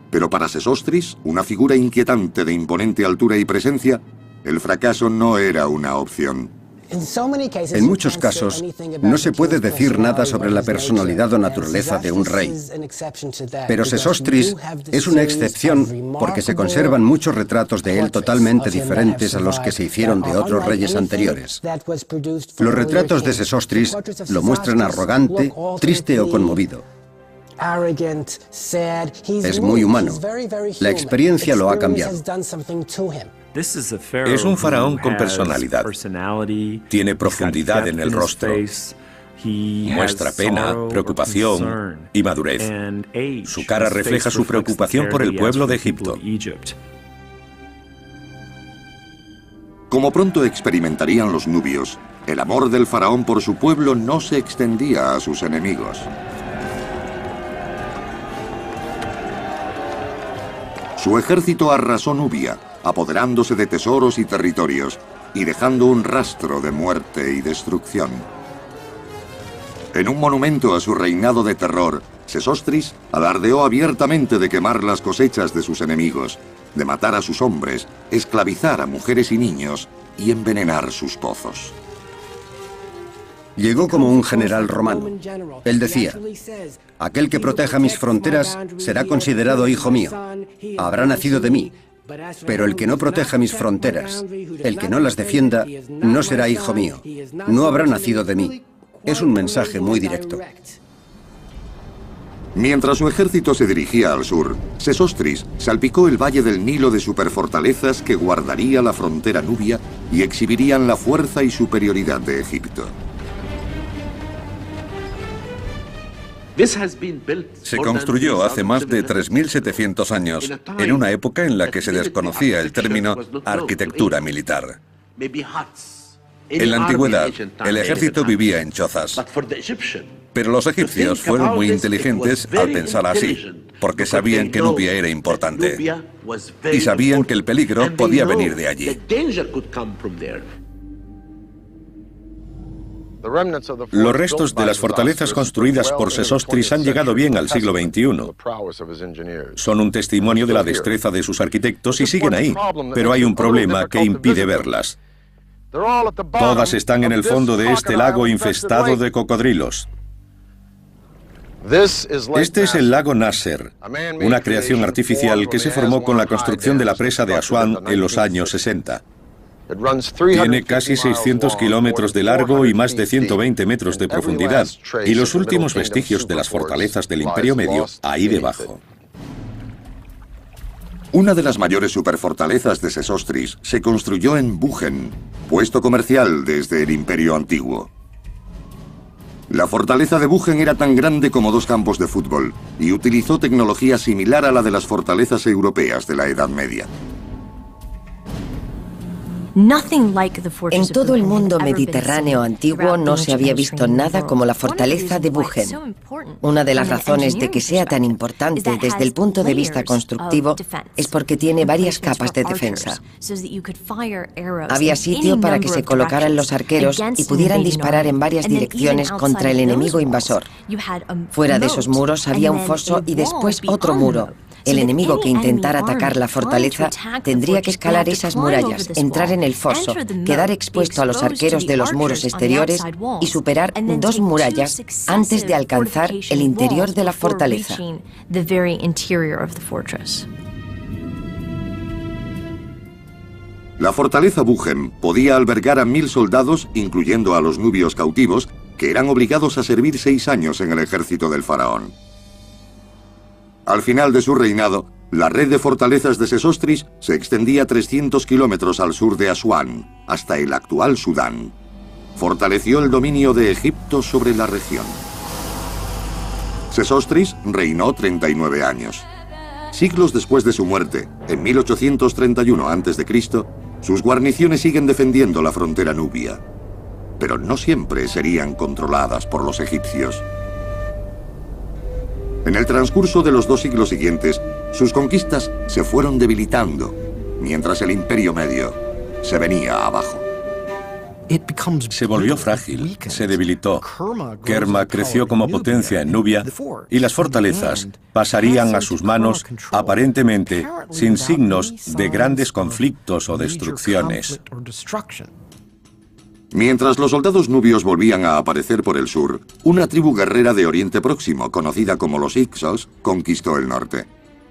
Pero para Sesostris, una figura inquietante de imponente altura y presencia, el fracaso no era una opción. En muchos casos, no se puede decir nada sobre la personalidad o naturaleza de un rey. Pero Sesostris es una excepción porque se conservan muchos retratos de él totalmente diferentes a los que se hicieron de otros reyes anteriores. Los retratos de Sesostris lo muestran arrogante, triste o conmovido. Es muy humano. La experiencia lo ha cambiado. Es un faraón con personalidad. Tiene profundidad en el rostro. Muestra pena, preocupación y madurez. Su cara refleja su preocupación por el pueblo de Egipto. Como pronto experimentarían los nubios, el amor del faraón por su pueblo no se extendía a sus enemigos. Su ejército arrasó Nubia, apoderándose de tesoros y territorios, y dejando un rastro de muerte y destrucción. En un monumento a su reinado de terror, Sesostris alardeó abiertamente de quemar las cosechas de sus enemigos, de matar a sus hombres, esclavizar a mujeres y niños y envenenar sus pozos. Llegó como un general romano. Él decía: aquel que proteja mis fronteras será considerado hijo mío. Habrá nacido de mí. Pero el que no proteja mis fronteras, el que no las defienda, no será hijo mío. No habrá nacido de mí. Es un mensaje muy directo. Mientras su ejército se dirigía al sur, Sesostris salpicó el valle del Nilo de superfortalezas que guardaría la frontera nubia y exhibirían la fuerza y superioridad de Egipto. Se construyó hace más de 3.700 años, en una época en la que se desconocía el término arquitectura militar. En la antigüedad, el ejército vivía en chozas. Pero los egipcios fueron muy inteligentes al pensar así, porque sabían que Nubia era importante. Y sabían que el peligro podía venir de allí. Los restos de las fortalezas construidas por Sesostris han llegado bien al siglo XXI. Son un testimonio de la destreza de sus arquitectos y siguen ahí, pero hay un problema que impide verlas. Todas están en el fondo de este lago infestado de cocodrilos. Este es el lago Nasser, una creación artificial que se formó con la construcción de la presa de Asuán en los años 60. Tiene casi 600 kilómetros de largo y más de 120 metros de profundidad, y los últimos vestigios de las fortalezas del Imperio Medio ahí debajo. Una de las mayores superfortalezas de Sesostris se construyó en Buchen, puesto comercial desde el Imperio Antiguo. La fortaleza de Buchen era tan grande como 2 campos de fútbol y utilizó tecnología similar a la de las fortalezas europeas de la Edad Media. En todo el mundo mediterráneo antiguo no se había visto nada como la fortaleza de Buchen. Una de las razones de que sea tan importante desde el punto de vista constructivo es porque tiene varias capas de defensa. Había sitio para que se colocaran los arqueros y pudieran disparar en varias direcciones contra el enemigo invasor. Fuera de esos muros había un foso y después otro muro. El enemigo que intentara atacar la fortaleza tendría que escalar esas murallas, entrar en el foso, quedar expuesto a los arqueros de los muros exteriores y superar 2 murallas antes de alcanzar el interior de la fortaleza. La fortaleza Buchen podía albergar a 1000 soldados, incluyendo a los nubios cautivos, que eran obligados a servir 6 años en el ejército del faraón. Al final de su reinado, La red de fortalezas de Sesostris se extendía 300 kilómetros al sur de Asuán, hasta el actual Sudán. Fortaleció el dominio de Egipto sobre la región. Sesostris reinó 39 años. Siglos después de su muerte, en 1831 a.C., sus guarniciones siguen defendiendo la frontera nubia. Pero no siempre serían controladas por los egipcios. En el transcurso de los 2 siglos siguientes, sus conquistas se fueron debilitando, mientras el Imperio Medio se venía abajo. Se volvió frágil, se debilitó. Kerma creció como potencia en Nubia y las fortalezas pasarían a sus manos aparentemente sin signos de grandes conflictos o destrucciones. Mientras los soldados nubios volvían a aparecer por el sur, una tribu guerrera de Oriente Próximo, conocida como los Hyksos, conquistó el norte.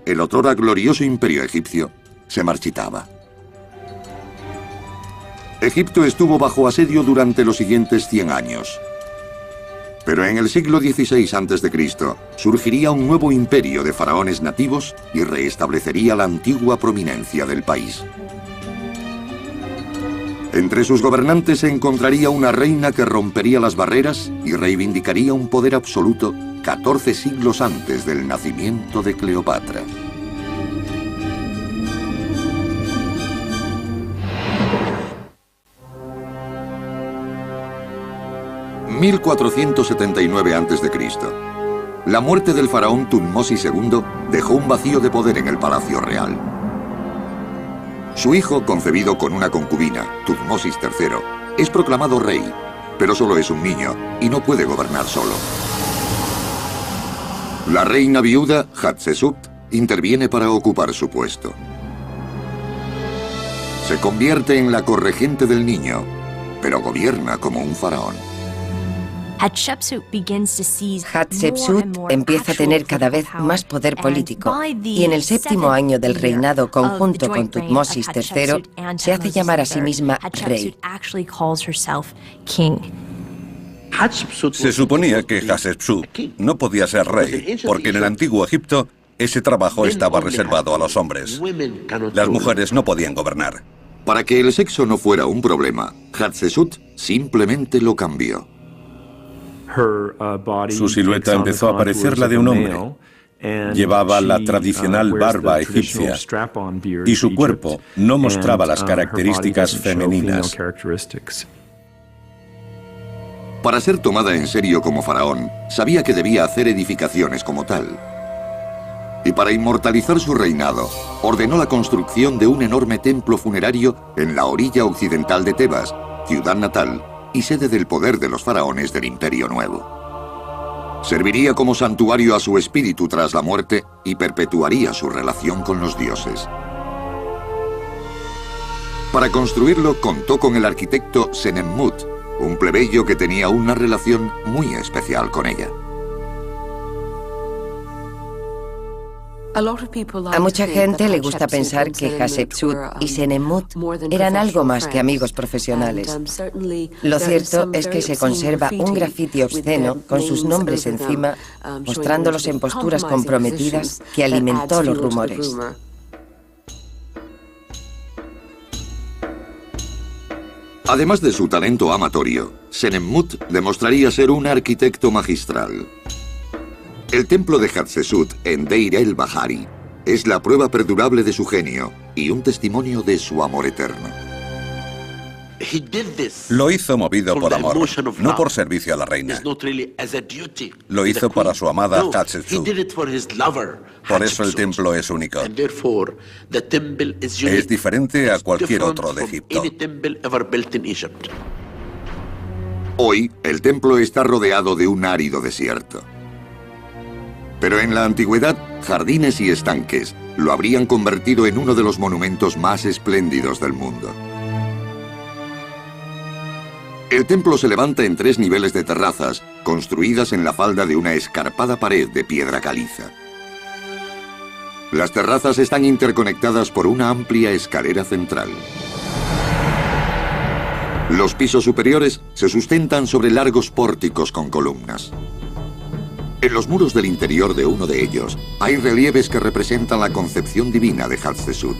El otrora glorioso imperio egipcio se marchitaba. Egipto estuvo bajo asedio durante los siguientes 100 años. Pero en el siglo XVI a.C. surgiría un nuevo imperio de faraones nativos y reestablecería la antigua prominencia del país. Entre sus gobernantes se encontraría una reina que rompería las barreras y reivindicaría un poder absoluto 14 siglos antes del nacimiento de Cleopatra. (1479 a.C.) La muerte del faraón Tutmosis II dejó un vacío de poder en el palacio real. Su hijo, concebido con una concubina, Tutmosis III, es proclamado rey, pero solo es un niño y no puede gobernar solo. La reina viuda, Hatshepsut, interviene para ocupar su puesto. Se convierte en la corregente del niño, pero gobierna como un faraón. Hatshepsut empieza a tener cada vez más poder político y en el 7º año del reinado conjunto con Tutmosis III se hace llamar a sí misma rey. Se suponía que Hatshepsut no podía ser rey, porque en el antiguo Egipto ese trabajo estaba reservado a los hombres. Las mujeres no podían gobernar. Para que el sexo no fuera un problema, Hatshepsut simplemente lo cambió. Su silueta empezó a parecer la de un hombre. Llevaba la tradicional barba egipcia y su cuerpo no mostraba las características femeninas. Para ser tomada en serio como faraón, sabía que debía hacer edificaciones como tal. Y para inmortalizar su reinado, ordenó la construcción de un enorme templo funerario en la orilla occidental de Tebas, ciudad natal y sede del poder de los faraones del Imperio Nuevo. Serviría como santuario a su espíritu tras la muerte y perpetuaría su relación con los dioses. Para construirlo contó con el arquitecto Senemmut, un plebeyo que tenía una relación muy especial con ella. A mucha gente le gusta pensar que Hatshepsut y Senemmut eran algo más que amigos profesionales. Lo cierto es que se conserva un grafiti obsceno con sus nombres encima, mostrándolos en posturas comprometidas que alimentó los rumores. Además de su talento amatorio, Senemmut demostraría ser un arquitecto magistral. El templo de Hatshepsut en Deir el-Bahari es la prueba perdurable de su genio y un testimonio de su amor eterno. Lo hizo movido por amor, no por servicio a la reina. Lo hizo para su amada Hatshepsut. Por eso el templo es único. Es diferente a cualquier otro de Egipto. Hoy, el templo está rodeado de un árido desierto. Pero en la antigüedad, jardines y estanques lo habrían convertido en uno de los monumentos más espléndidos del mundo. El templo se levanta en 3 niveles de terrazas, construidas en la falda de una escarpada pared de piedra caliza. Las terrazas están interconectadas por una amplia escalera central. Los pisos superiores se sustentan sobre largos pórticos con columnas. En los muros del interior de uno de ellos hay relieves que representan la concepción divina de Hatshepsut.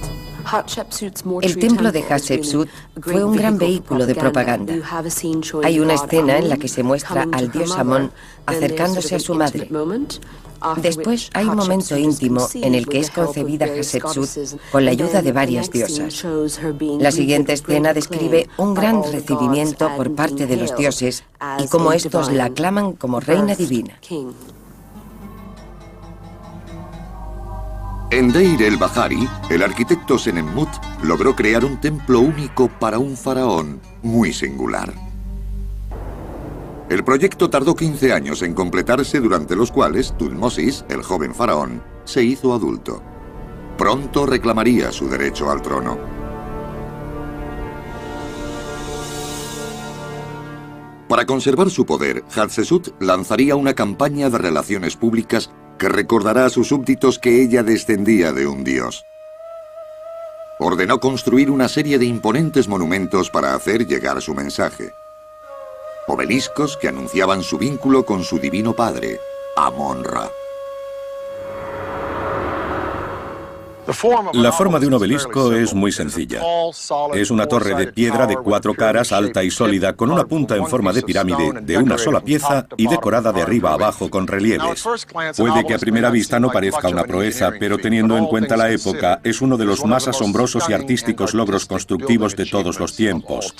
El templo de Hatshepsut fue un gran vehículo de propaganda. Hay una escena en la que se muestra al dios Amón acercándose a su madre. Después hay un momento íntimo en el que es concebida Hatshepsut con la ayuda de varias diosas. La siguiente escena describe un gran recibimiento por parte de los dioses y cómo estos la aclaman como reina divina. En Deir el-Bahari, el arquitecto Senenmut logró crear un templo único para un faraón muy singular. El proyecto tardó 15 años en completarse, durante los cuales Tutmosis, el joven faraón, se hizo adulto. Pronto reclamaría su derecho al trono. Para conservar su poder, Hatshepsut lanzaría una campaña de relaciones públicas que recordará a sus súbditos que ella descendía de un dios. Ordenó construir una serie de imponentes monumentos para hacer llegar su mensaje. Obeliscos que anunciaban su vínculo con su divino padre, Amon-Ra. La forma de un obelisco es muy sencilla. Es una torre de piedra de 4 caras, alta y sólida, con una punta en forma de pirámide de una sola pieza y decorada de arriba a abajo con relieves. Puede que a primera vista no parezca una proeza, pero teniendo en cuenta la época, es uno de los más asombrosos y artísticos logros constructivos de todos los tiempos.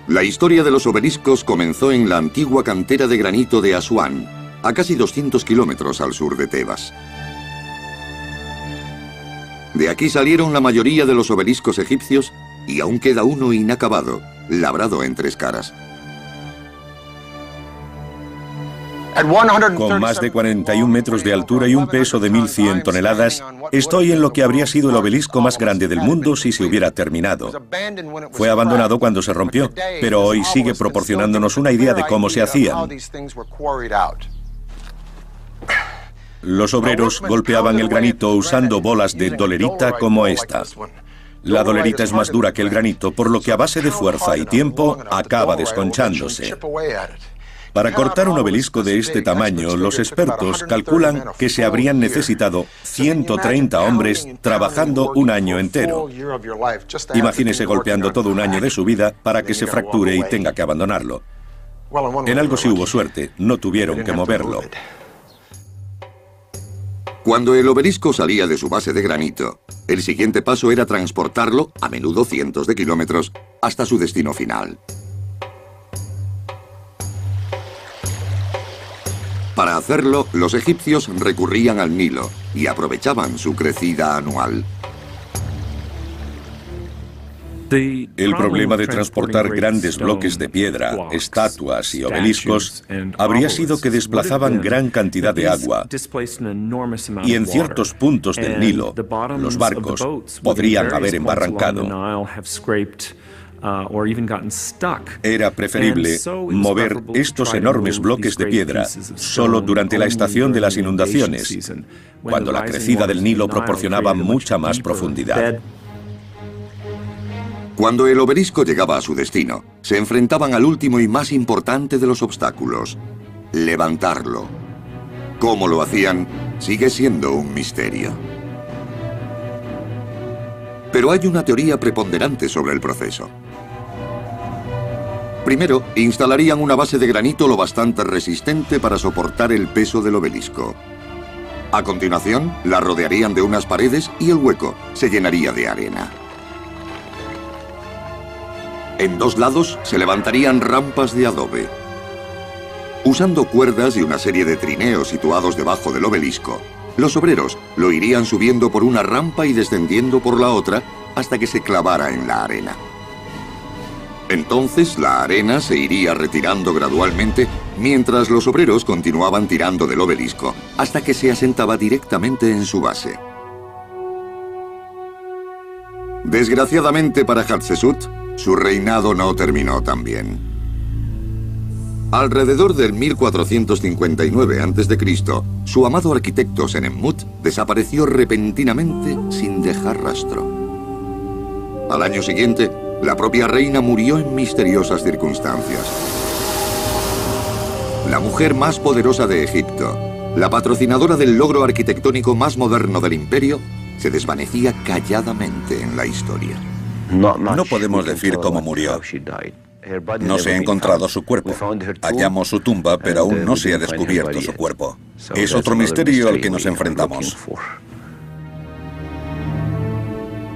La historia de los obeliscos comenzó en la antigua cantera de granito de Asuán, a casi 200 kilómetros al sur de Tebas. De aquí salieron la mayoría de los obeliscos egipcios y aún queda uno inacabado, labrado en 3 caras. Con más de 41 metros de altura y un peso de 1.100 toneladas, estoy en lo que habría sido el obelisco más grande del mundo si se hubiera terminado. Fue abandonado cuando se rompió, pero hoy sigue proporcionándonos una idea de cómo se hacían. Los obreros golpeaban el granito usando bolas de dolerita como esta. La dolerita es más dura que el granito, por lo que a base de fuerza y tiempo acaba desconchándose. Para cortar un obelisco de este tamaño, los expertos calculan que se habrían necesitado 130 hombres trabajando un año entero. Imagínese golpeando todo un año de su vida para que se fracture y tenga que abandonarlo. En algo sí hubo suerte, no tuvieron que moverlo. Cuando el obelisco salía de su base de granito, el siguiente paso era transportarlo, a menudo cientos de kilómetros, hasta su destino final. Para hacerlo, los egipcios recurrían al Nilo y aprovechaban su crecida anual. El problema de transportar grandes bloques de piedra, estatuas y obeliscos habría sido que desplazaban gran cantidad de agua y en ciertos puntos del Nilo los barcos podrían haber embarrancado. Era preferible mover estos enormes bloques de piedra solo durante la estación de las inundaciones, cuando la crecida del Nilo proporcionaba mucha más profundidad. Cuando el obelisco llegaba a su destino, se enfrentaban al último y más importante de los obstáculos: levantarlo. ¿Cómo lo hacían? Sigue siendo un misterio. Pero hay una teoría preponderante sobre el proceso. Primero, instalarían una base de granito lo bastante resistente para soportar el peso del obelisco. A continuación, la rodearían de unas paredes y el hueco se llenaría de arena. En 2 lados se levantarían rampas de adobe. Usando cuerdas y una serie de trineos situados debajo del obelisco, los obreros lo irían subiendo por una rampa y descendiendo por la otra hasta que se clavara en la arena. Entonces la arena se iría retirando gradualmente mientras los obreros continuaban tirando del obelisco hasta que se asentaba directamente en su base. Desgraciadamente para Hatshepsut, su reinado no terminó tan bien. Alrededor del 1459 a.C., su amado arquitecto Senenmut desapareció repentinamente sin dejar rastro. Al año siguiente, la propia reina murió en misteriosas circunstancias. la mujer más poderosa de Egipto, la patrocinadora del logro arquitectónico más moderno del imperio, se desvanecía calladamente en la historia. No podemos decir cómo murió. No se ha encontrado su cuerpo. Hallamos su tumba, pero aún no se ha descubierto su cuerpo. Es otro misterio al que nos enfrentamos.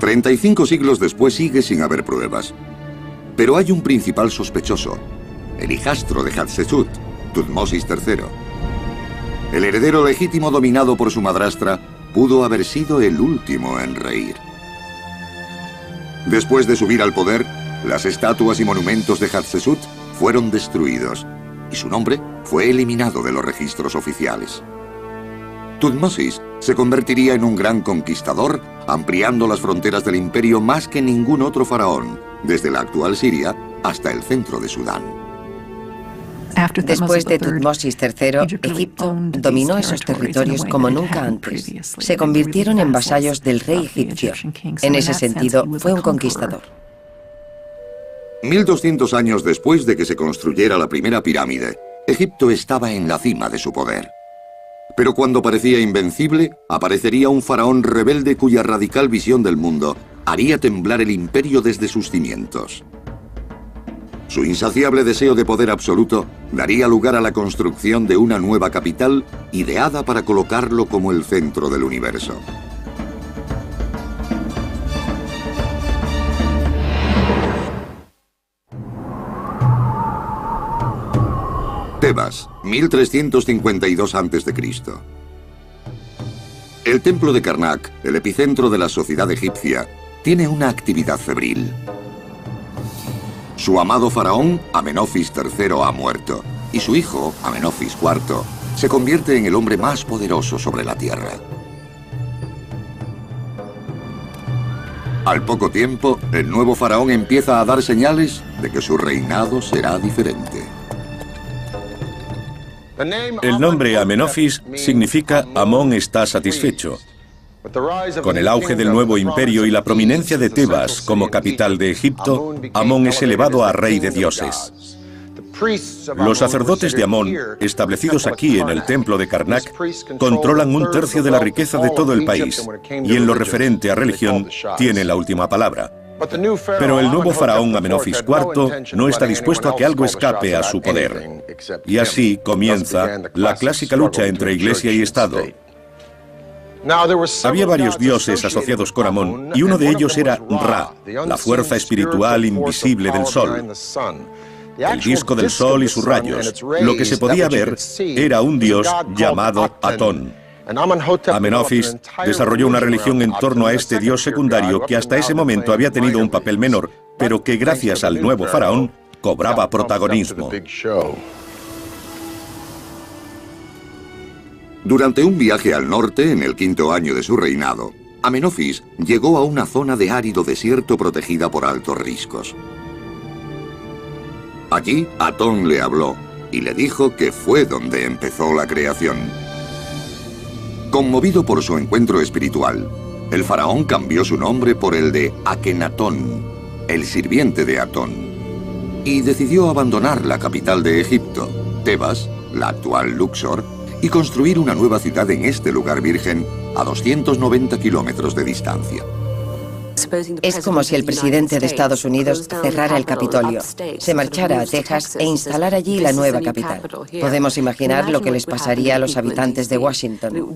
35 siglos después sigue sin haber pruebas. Pero hay un principal sospechoso, el hijastro de Hatshepsut, Tutmosis III. El heredero legítimo dominado por su madrastra pudo haber sido el último en reír. Después de subir al poder, las estatuas y monumentos de Hatshepsut fueron destruidos y su nombre fue eliminado de los registros oficiales. Tutmosis se convertiría en un gran conquistador, ampliando las fronteras del imperio más que ningún otro faraón, desde la actual Siria hasta el centro de Sudán. Después de Tutmosis III, Egipto dominó esos territorios como nunca antes. Se convirtieron en vasallos del rey egipcio. En ese sentido, fue un conquistador. 1200 años después de que se construyera la primera pirámide, Egipto estaba en la cima de su poder. Pero cuando parecía invencible, aparecería un faraón rebelde cuya radical visión del mundo haría temblar el imperio desde sus cimientos. Su insaciable deseo de poder absoluto daría lugar a la construcción de una nueva capital ideada para colocarlo como el centro del universo. Tebas, 1352 a.C. El templo de Karnak, el epicentro de la sociedad egipcia, tiene una actividad febril. Su amado faraón, Amenofis III, ha muerto, y su hijo, Amenofis IV, se convierte en el hombre más poderoso sobre la tierra. Al poco tiempo, el nuevo faraón empieza a dar señales de que su reinado será diferente. El nombre Amenofis significa Amón está satisfecho. Con el auge del nuevo imperio y la prominencia de Tebas como capital de Egipto, Amón es elevado a rey de dioses. Los sacerdotes de Amón, establecidos aquí en el templo de Karnak, controlan 1/3 de la riqueza de todo el país y en lo referente a religión tienen la última palabra. Pero el nuevo faraón Amenofis IV no está dispuesto a que algo escape a su poder. Y así comienza la clásica lucha entre iglesia y Estado. Había varios dioses asociados con Amón y uno de ellos era Ra, la fuerza espiritual invisible del sol. El disco del sol y sus rayos. Lo que se podía ver era un dios llamado Atón. Amenofis desarrolló una religión en torno a este dios secundario que hasta ese momento había tenido un papel menor, pero que gracias al nuevo faraón cobraba protagonismo. Durante un viaje al norte, en el 5º año de su reinado, Amenofis llegó a una zona de árido desierto protegida por altos riscos. Allí, Atón le habló y le dijo que fue donde empezó la creación. Conmovido por su encuentro espiritual, el faraón cambió su nombre por el de Akenatón, el sirviente de Atón, y decidió abandonar la capital de Egipto, Tebas, la actual Luxor, y construir una nueva ciudad en este lugar virgen a 290 kilómetros de distancia. Es como si el presidente de Estados Unidos cerrara el Capitolio, se marchara a Texas e instalara allí la nueva capital. Podemos imaginar lo que les pasaría a los habitantes de Washington.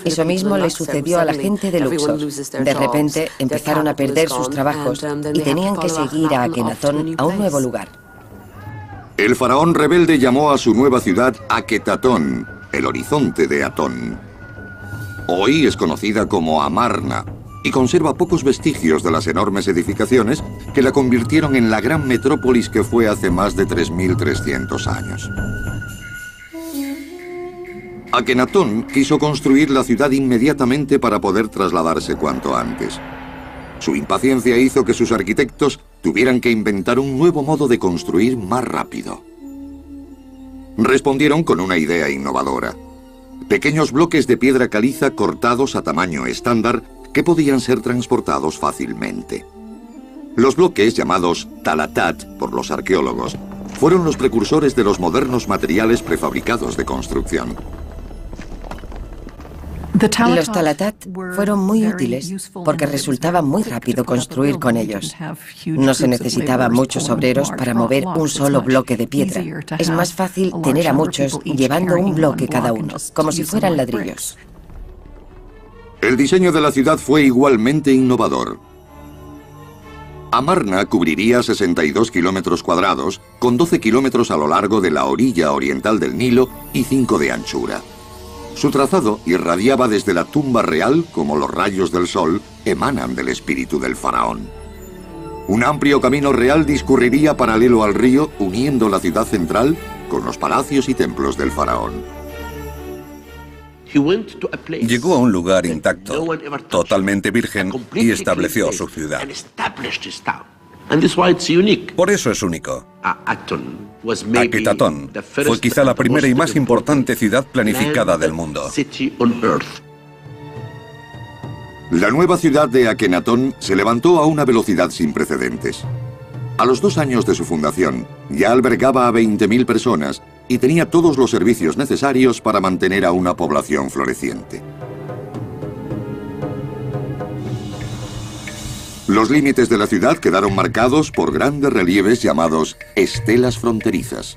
Eso mismo le sucedió a la gente de Luxor. De repente empezaron a perder sus trabajos y tenían que seguir a Akenatón a un nuevo lugar. El faraón rebelde llamó a su nueva ciudad Aketatón, el horizonte de Atón. Hoy es conocida como Amarna y conserva pocos vestigios de las enormes edificaciones que la convirtieron en la gran metrópolis que fue hace más de 3.300 años. Akenatón quiso construir la ciudad inmediatamente para poder trasladarse cuanto antes. Su impaciencia hizo que sus arquitectos tuvieran que inventar un nuevo modo de construir más rápido. Respondieron con una idea innovadora: pequeños bloques de piedra caliza cortados a tamaño estándar que podían ser transportados fácilmente. Los bloques, llamados talatat por los arqueólogos, fueron los precursores de los modernos materiales prefabricados de construcción. Los Talatat fueron muy útiles porque resultaba muy rápido construir con ellos. No se necesitaban muchos obreros para mover un solo bloque de piedra. Es más fácil tener a muchos llevando un bloque cada uno, como si fueran ladrillos. El diseño de la ciudad fue igualmente innovador. Amarna cubriría 62 kilómetros cuadrados, con 12 kilómetros a lo largo de la orilla oriental del Nilo y 5 de anchura. Su trazado irradiaba desde la tumba real como los rayos del sol emanan del espíritu del faraón. Un amplio camino real discurriría paralelo al río, uniendo la ciudad central con los palacios y templos del faraón. Llegó a un lugar intacto, totalmente virgen, y estableció su ciudad. Por eso es único. Aketatón fue quizá la primera y más importante ciudad planificada del mundo. La nueva ciudad de Akenatón se levantó a una velocidad sin precedentes. A los 2 años de su fundación, ya albergaba a 20.000 personas y tenía todos los servicios necesarios para mantener a una población floreciente. Los límites de la ciudad quedaron marcados por grandes relieves llamados estelas fronterizas.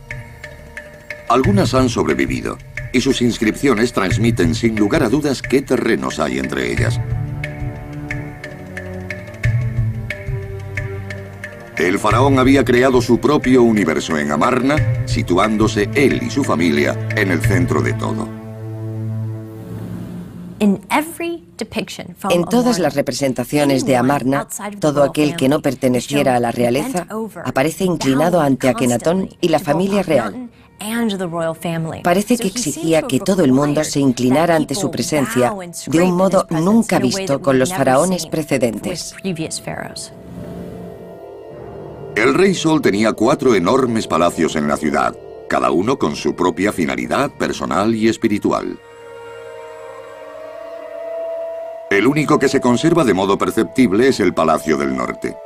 Algunas han sobrevivido, y sus inscripciones transmiten sin lugar a dudas qué terrenos hay entre ellas. El faraón había creado su propio universo en Amarna, situándose él y su familia en el centro de todo. En todas las representaciones de Amarna, todo aquel que no perteneciera a la realeza aparece inclinado ante Akenatón y la familia real. Parece que exigía que todo el mundo se inclinara ante su presencia de un modo nunca visto con los faraones precedentes. El rey Sol tenía 4 enormes palacios en la ciudad, cada uno con su propia finalidad personal y espiritual. El único que se conserva de modo perceptible es el Palacio del Norte.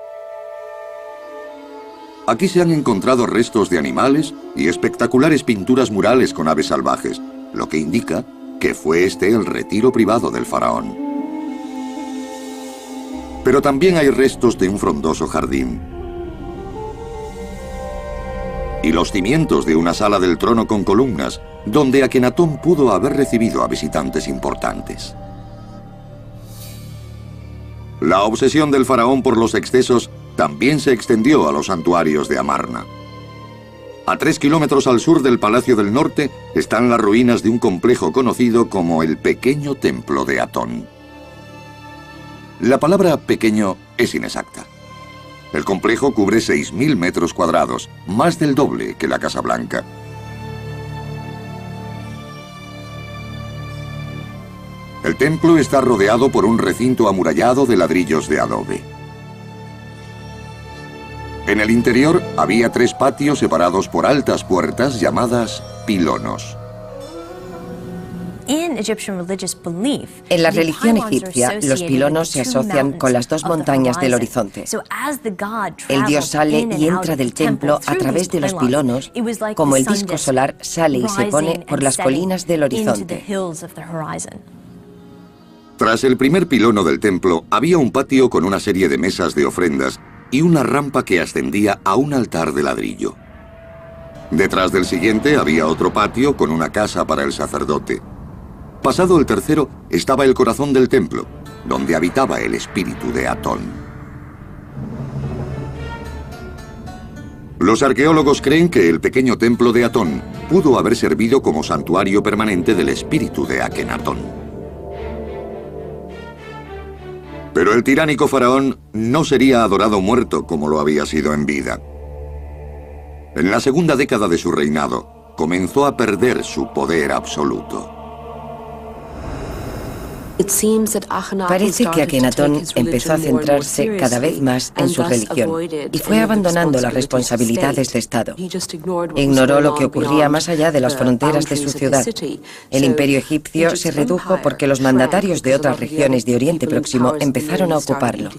Aquí se han encontrado restos de animales y espectaculares pinturas murales con aves salvajes, lo que indica que fue este el retiro privado del faraón. Pero también hay restos de un frondoso jardín. Y los cimientos de una sala del trono con columnas, donde Akenatón pudo haber recibido a visitantes importantes. La obsesión del faraón por los excesos también se extendió a los santuarios de Amarna. A 3 kilómetros al sur del Palacio del Norte están las ruinas de un complejo conocido como el Pequeño Templo de Atón. La palabra pequeño es inexacta. El complejo cubre 6.000 metros cuadrados, más del doble que la Casa Blanca. El templo está rodeado por un recinto amurallado de ladrillos de adobe. En el interior había 3 patios separados por altas puertas llamadas pilonos. En la religión egipcia, los pilonos se asocian con las 2 montañas del horizonte. El dios sale y entra del templo a través de los pilonos, como el disco solar sale y se pone por las colinas del horizonte. Tras el primer pilono del templo, había un patio con una serie de mesas de ofrendas y una rampa que ascendía a un altar de ladrillo. Detrás del siguiente había otro patio con una casa para el sacerdote. Pasado el tercero estaba el corazón del templo, donde habitaba el espíritu de Atón. Los arqueólogos creen que el pequeño templo de Atón pudo haber servido como santuario permanente del espíritu de Akenatón. Pero el tiránico faraón no sería adorado muerto como lo había sido en vida. En la segunda década de su reinado, comenzó a perder su poder absoluto. Parece que Akenatón empezó a centrarse cada vez más en su religión y fue abandonando las responsabilidades de Estado. Ignoró lo que ocurría más allá de las fronteras de su ciudad. El imperio egipcio se redujo porque los mandatarios de otras regiones de Oriente Próximo empezaron a ocuparlo.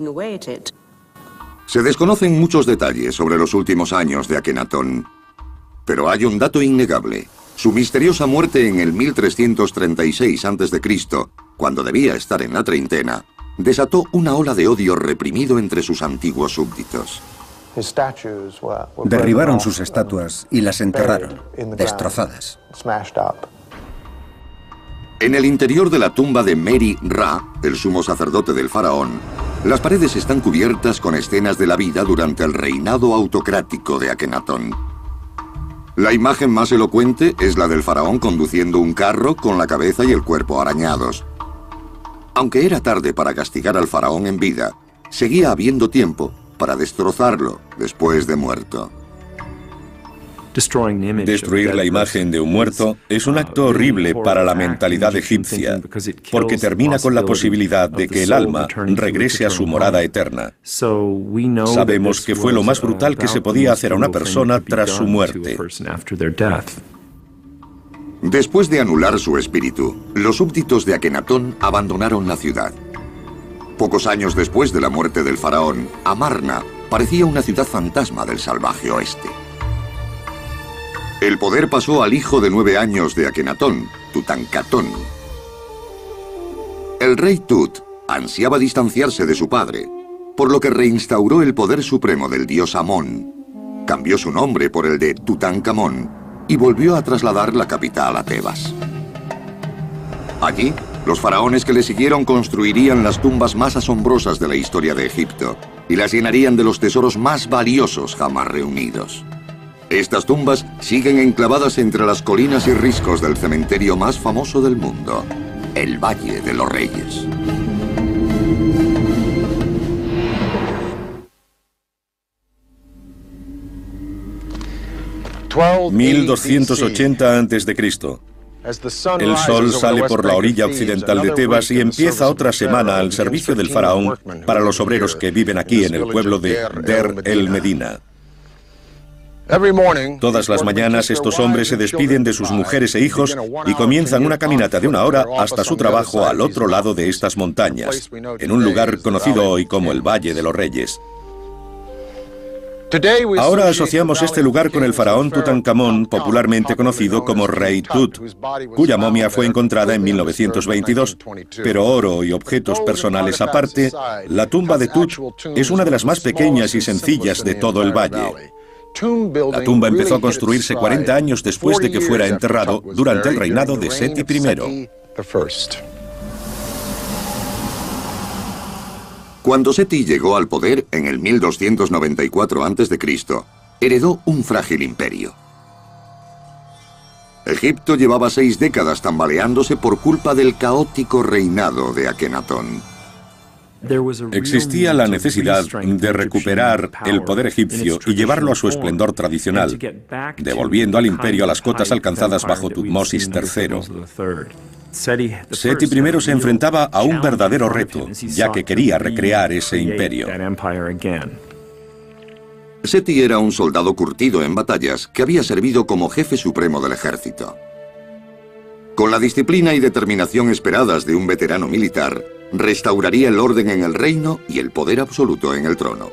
Se desconocen muchos detalles sobre los últimos años de Akenatón. Pero hay un dato innegable. Su misteriosa muerte en el 1336 a.C., cuando debía estar en la treintena, desató una ola de odio reprimido entre sus antiguos súbditos. Derribaron sus estatuas y las enterraron, destrozadas. En el interior de la tumba de Meri Ra, el sumo sacerdote del faraón, las paredes están cubiertas con escenas de la vida durante el reinado autocrático de Akenatón. La imagen más elocuente es la del faraón conduciendo un carro con la cabeza y el cuerpo arañados. Aunque era tarde para castigar al faraón en vida, seguía habiendo tiempo para destrozarlo después de muerto. Destruir la imagen de un muerto es un acto horrible para la mentalidad egipcia, porque termina con la posibilidad de que el alma regrese a su morada eterna. Sabemos que fue lo más brutal que se podía hacer a una persona tras su muerte. Después de anular su espíritu, los súbditos de Akenatón abandonaron la ciudad. Pocos años después de la muerte del faraón, Amarna parecía una ciudad fantasma del salvaje oeste. El poder pasó al hijo de 9 años de Akenatón, Tutankamón. El rey Tut ansiaba distanciarse de su padre, por lo que reinstauró el poder supremo del dios Amón, cambió su nombre por el de Tutankamón y volvió a trasladar la capital a Tebas. Allí, los faraones que le siguieron construirían las tumbas más asombrosas de la historia de Egipto y las llenarían de los tesoros más valiosos jamás reunidos. Estas tumbas siguen enclavadas entre las colinas y riscos del cementerio más famoso del mundo, el Valle de los Reyes. (1280 a.C.) El sol sale por la orilla occidental de Tebas y empieza otra semana al servicio del faraón para los obreros que viven aquí en el pueblo de Der el Medina. Todas las mañanas estos hombres se despiden de sus mujeres e hijos y comienzan una caminata de 1 hora hasta su trabajo al otro lado de estas montañas, en un lugar conocido hoy como el Valle de los Reyes. Ahora asociamos este lugar con el faraón Tutankamón, popularmente conocido como Rey Tut, cuya momia fue encontrada en 1922. Pero oro y objetos personales aparte, la tumba de Tut es una de las más pequeñas y sencillas de todo el valle. La tumba empezó a construirse 40 años después de que fuera enterrado durante el reinado de Seti I. Cuando Seti llegó al poder en el 1294 a.C., heredó un frágil imperio. Egipto llevaba 6 décadas tambaleándose por culpa del caótico reinado de Akenatón. Existía la necesidad de recuperar el poder egipcio y llevarlo a su esplendor tradicional, devolviendo al imperio las cotas alcanzadas bajo Tutmosis III. Seti I se enfrentaba a un verdadero reto, ya que quería recrear ese imperio. Seti era un soldado curtido en batallas que había servido como jefe supremo del ejército. Con la disciplina y determinación esperadas de un veterano militar, restauraría el orden en el reino y el poder absoluto en el trono.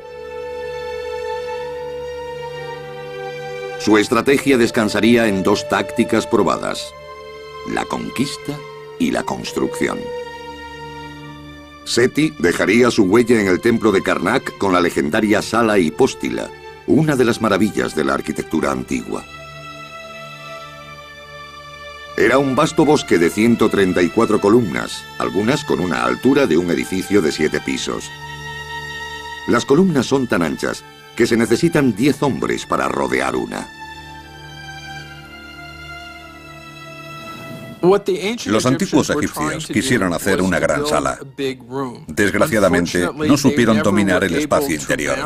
Su estrategia descansaría en 2 tácticas probadas: la conquista y la construcción. Seti dejaría su huella en el templo de Karnak con la legendaria Sala Hipóstila, una de las maravillas de la arquitectura antigua. Era un vasto bosque de 134 columnas, algunas con una altura de un edificio de 7 pisos. Las columnas son tan anchas que se necesitan 10 hombres para rodear una. Los antiguos egipcios quisieron hacer una gran sala. Desgraciadamente, no supieron dominar el espacio interior.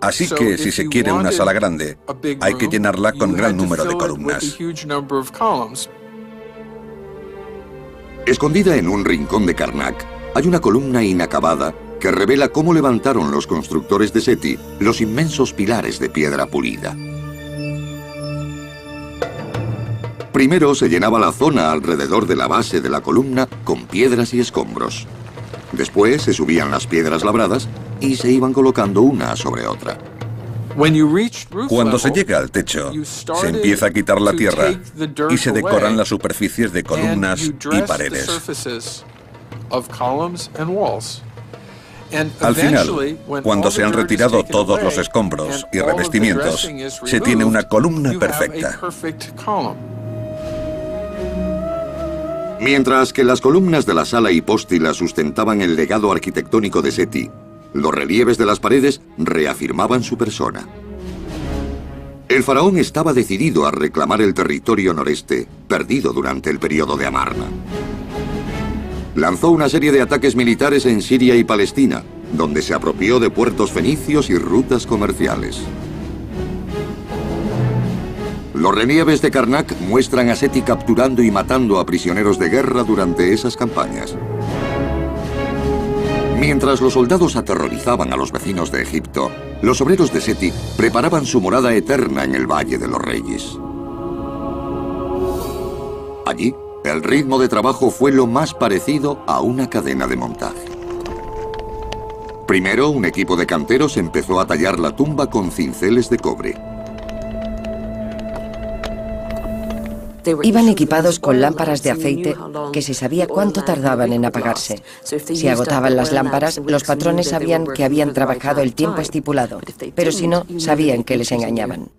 Así que si se quiere una sala grande, hay que llenarla con gran número de columnas. Escondida en un rincón de Karnak, hay una columna inacabada que revela cómo levantaron los constructores de Seti los inmensos pilares de piedra pulida. Primero se llenaba la zona alrededor de la base de la columna con piedras y escombros. Después se subían las piedras labradas y se iban colocando una sobre otra. Cuando se llega al techo, se empieza a quitar la tierra y se decoran las superficies de columnas y paredes. Al final, cuando se han retirado todos los escombros y revestimientos, se tiene una columna perfecta. Mientras que las columnas de la sala hipóstila sustentaban el legado arquitectónico de Seti, los relieves de las paredes reafirmaban su persona. El faraón estaba decidido a reclamar el territorio noreste, perdido durante el periodo de Amarna. Lanzó una serie de ataques militares en Siria y Palestina, donde se apropió de puertos fenicios y rutas comerciales. Los relieves de Karnak muestran a Seti capturando y matando a prisioneros de guerra durante esas campañas. Mientras los soldados aterrorizaban a los vecinos de Egipto, los obreros de Seti preparaban su morada eterna en el Valle de los Reyes. Allí, el ritmo de trabajo fue lo más parecido a una cadena de montaje. Primero, un equipo de canteros empezó a tallar la tumba con cinceles de cobre. Iban equipados con lámparas de aceite que se sabía cuánto tardaban en apagarse. Si agotaban las lámparas, los patrones sabían que habían trabajado el tiempo estipulado, pero si no, sabían que les engañaban.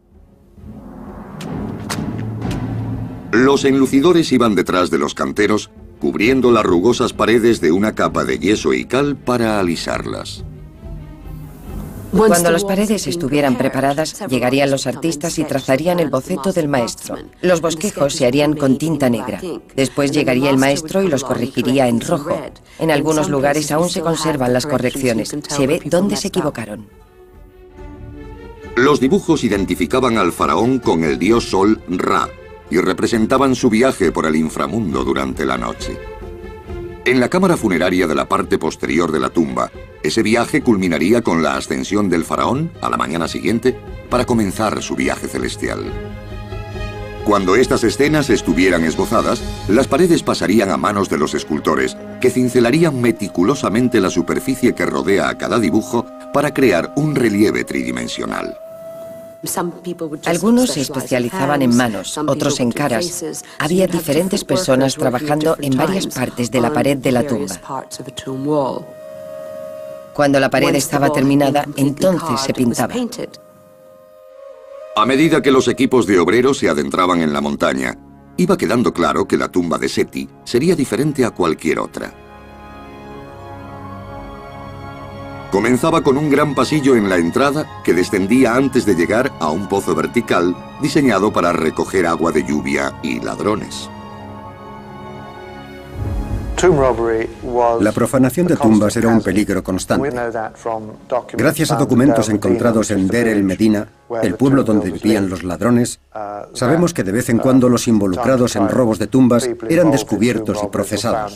Los enlucidores iban detrás de los canteros, cubriendo las rugosas paredes de una capa de yeso y cal para alisarlas. Cuando las paredes estuvieran preparadas, llegarían los artistas y trazarían el boceto del maestro. Los bosquejos se harían con tinta negra. Después llegaría el maestro y los corregiría en rojo. En algunos lugares aún se conservan las correcciones. Se ve dónde se equivocaron. Los dibujos identificaban al faraón con el dios Sol Ra y representaban su viaje por el inframundo durante la noche. En la cámara funeraria de la parte posterior de la tumba, ese viaje culminaría con la ascensión del faraón a la mañana siguiente para comenzar su viaje celestial. Cuando estas escenas estuvieran esbozadas, las paredes pasarían a manos de los escultores, que cincelarían meticulosamente la superficie que rodea a cada dibujo para crear un relieve tridimensional. Algunos se especializaban en manos, otros en caras. Había diferentes personas trabajando en varias partes de la pared de la tumba. Cuando la pared estaba terminada, entonces se pintaba. A medida que los equipos de obreros se adentraban en la montaña, iba quedando claro que la tumba de Seti sería diferente a cualquier otra. Comenzaba con un gran pasillo en la entrada que descendía antes de llegar a un pozo vertical diseñado para recoger agua de lluvia y ladrones. La profanación de tumbas era un peligro constante. Gracias a documentos encontrados en Der el Medina, el pueblo donde vivían los ladrones, sabemos que de vez en cuando los involucrados en robos de tumbas eran descubiertos y procesados.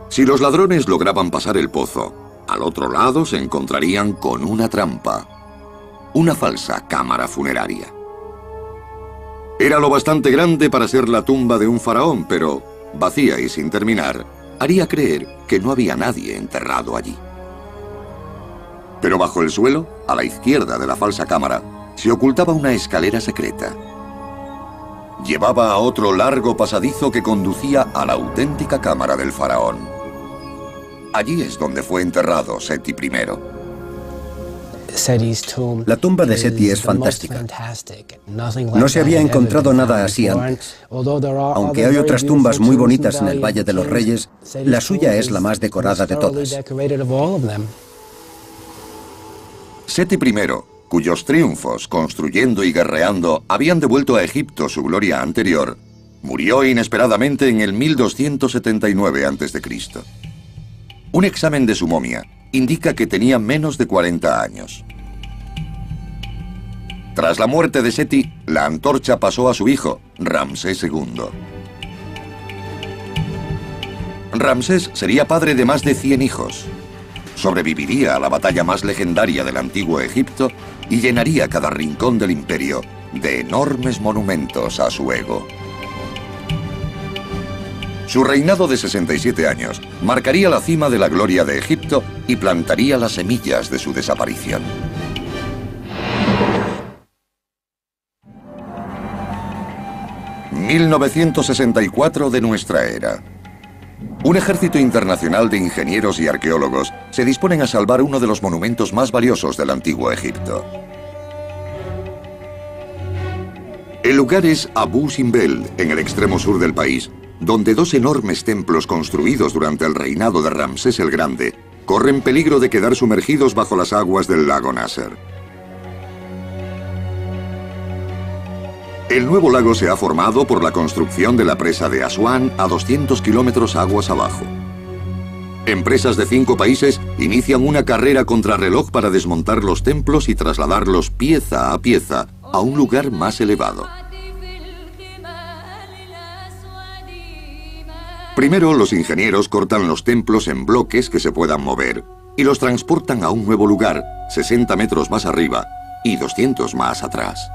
Si los ladrones lograban pasar el pozo, al otro lado se encontrarían con una trampa, una falsa cámara funeraria. Era lo bastante grande para ser la tumba de un faraón, pero vacía y sin terminar, haría creer que no había nadie enterrado allí. Pero bajo el suelo, a la izquierda de la falsa cámara, se ocultaba una escalera secreta. Llevaba a otro largo pasadizo que conducía a la auténtica cámara del faraón. Allí es donde fue enterrado Seti I. La tumba de Seti es fantástica. No se había encontrado nada así antes. Aunque hay otras tumbas muy bonitas en el Valle de los Reyes, la suya es la más decorada de todas. Seti I, cuyos triunfos construyendo y guerreando habían devuelto a Egipto su gloria anterior, murió inesperadamente en el 1279 a.C. Un examen de su momia indica que tenía menos de 40 años. Tras la muerte de Seti, la antorcha pasó a su hijo, Ramsés II. Ramsés sería padre de más de 100 hijos. Sobreviviría a la batalla más legendaria del antiguo Egipto y llenaría cada rincón del imperio de enormes monumentos a su ego. Su reinado de 67 años marcaría la cima de la gloria de Egipto y plantaría las semillas de su desaparición. ...1964 de nuestra era. Un ejército internacional de ingenieros y arqueólogos se disponen a salvar uno de los monumentos más valiosos del antiguo Egipto. El lugar es Abu Simbel, en el extremo sur del país, donde dos enormes templos construidos durante el reinado de Ramsés el Grande corren peligro de quedar sumergidos bajo las aguas del lago Nasser. El nuevo lago se ha formado por la construcción de la presa de Asuán a 200 kilómetros aguas abajo. Empresas de 5 países inician una carrera contrarreloj para desmontar los templos y trasladarlos pieza a pieza a un lugar más elevado. Primero, los ingenieros cortan los templos en bloques que se puedan mover y los transportan a un nuevo lugar, 60 metros más arriba y 200 más atrás.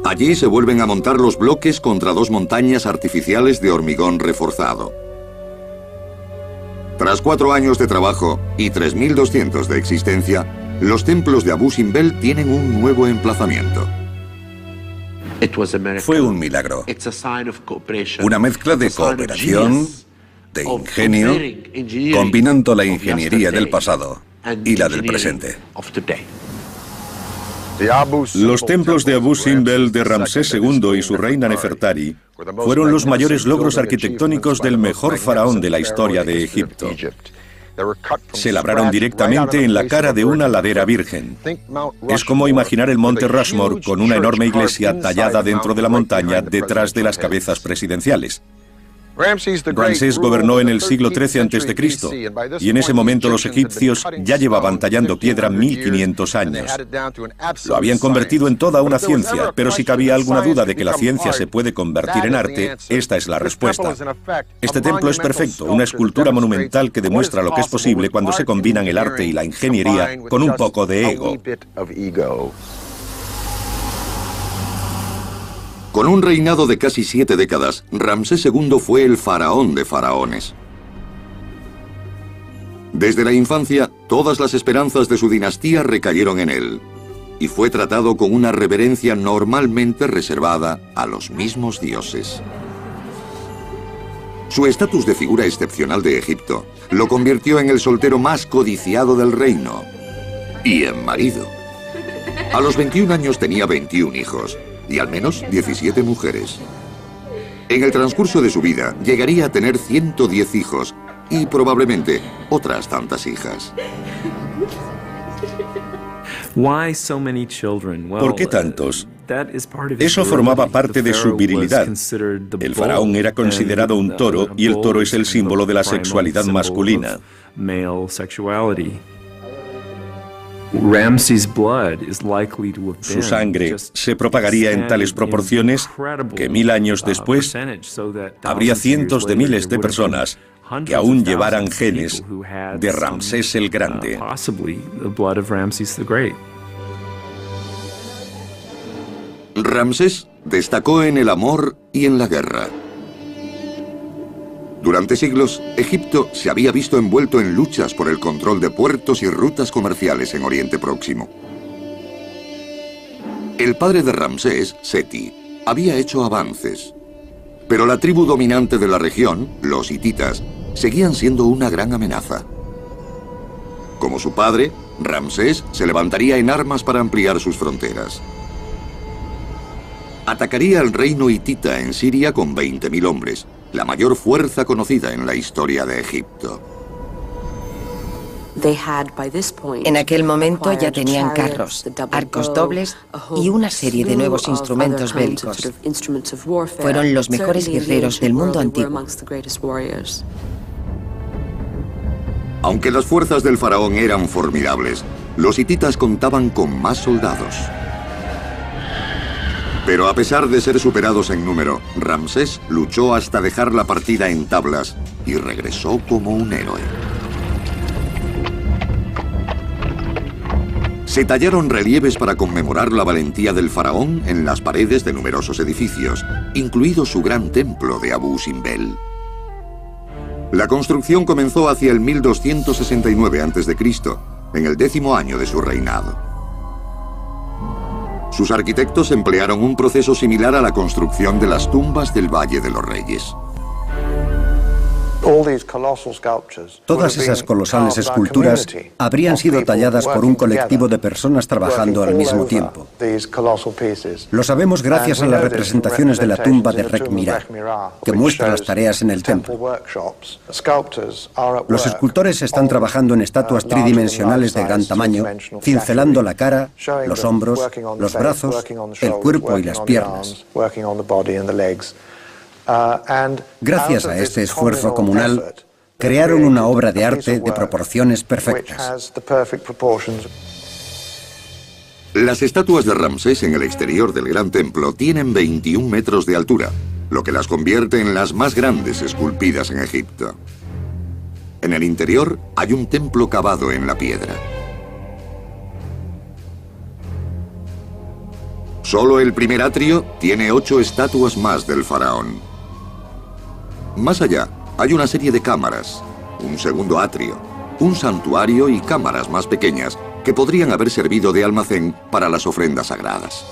Allí se vuelven a montar los bloques contra 2 montañas artificiales de hormigón reforzado. Tras 4 años de trabajo y 3.200 de existencia, los templos de Abu Simbel tienen un nuevo emplazamiento. Fue un milagro. Una mezcla de cooperación, de ingenio, combinando la ingeniería del pasado y la del presente. Los templos de Abu Simbel de Ramsés II y su reina Nefertari fueron los mayores logros arquitectónicos del mejor faraón de la historia de Egipto. Se labraron directamente en la cara de una ladera virgen. Es como imaginar el monte Rushmore con una enorme iglesia tallada dentro de la montaña detrás de las cabezas presidenciales. Ramsés gobernó en el siglo XIII a.C. y en ese momento los egipcios ya llevaban tallando piedra 1500 años. Lo habían convertido en toda una ciencia, pero si cabía alguna duda de que la ciencia se puede convertir en arte, esta es la respuesta. Este templo es perfecto, una escultura monumental que demuestra lo que es posible cuando se combinan el arte y la ingeniería con un poco de ego. Con un reinado de casi 7 décadas, Ramsés II fue el faraón de faraones. Desde la infancia, todas las esperanzas de su dinastía recayeron en él, y fue tratado con una reverencia normalmente reservada a los mismos dioses. Su estatus de figura excepcional de Egipto lo convirtió en el soltero más codiciado del reino, y en marido. A los 21 años tenía 21 hijos, y al menos 17 mujeres. En el transcurso de su vida, llegaría a tener 110 hijos y probablemente otras tantas hijas. ¿Por qué tantos? Eso formaba parte de su virilidad. El faraón era considerado un toro y el toro es el símbolo de la sexualidad masculina. Su sangre se propagaría en tales proporciones que 1000 años después habría cientos de miles de personas que aún llevaran genes de Ramsés el Grande. Ramsés destacó en el amor y en la guerra. Durante siglos, Egipto se había visto envuelto en luchas por el control de puertos y rutas comerciales en Oriente Próximo. El padre de Ramsés, Seti, había hecho avances, pero la tribu dominante de la región, los hititas, seguían siendo una gran amenaza. Como su padre, Ramsés se levantaría en armas para ampliar sus fronteras. Atacaría al reino hitita en Siria con 20.000 hombres, la mayor fuerza conocida en la historia de Egipto. En aquel momento ya tenían carros, arcos dobles y una serie de nuevos instrumentos bélicos. Fueron los mejores guerreros del mundo antiguo. Aunque las fuerzas del faraón eran formidables, los hititas contaban con más soldados. Pero a pesar de ser superados en número, Ramsés luchó hasta dejar la partida en tablas y regresó como un héroe. Se tallaron relieves para conmemorar la valentía del faraón en las paredes de numerosos edificios, incluido su gran templo de Abu Simbel. La construcción comenzó hacia el 1269 a.C., en el 10º año de su reinado. Sus arquitectos emplearon un proceso similar a la construcción de las tumbas del Valle de los Reyes. Todas esas colosales esculturas habrían sido talladas por un colectivo de personas trabajando al mismo tiempo. Lo sabemos gracias a las representaciones de la tumba de Rek Mira, que muestra las tareas en el templo. Los escultores están trabajando en estatuas tridimensionales de gran tamaño, cincelando la cara, los hombros, los brazos, el cuerpo y las piernas. Gracias a este esfuerzo comunal, crearon una obra de arte de proporciones perfectas. Las estatuas de Ramsés en el exterior del gran templo tienen 21 metros de altura, lo que las convierte en las más grandes esculpidas en Egipto. En el interior hay un templo cavado en la piedra. Solo el primer atrio tiene 8 estatuas más del faraón. Más allá, hay una serie de cámaras, un segundo atrio, un santuario y cámaras más pequeñas que podrían haber servido de almacén para las ofrendas sagradas.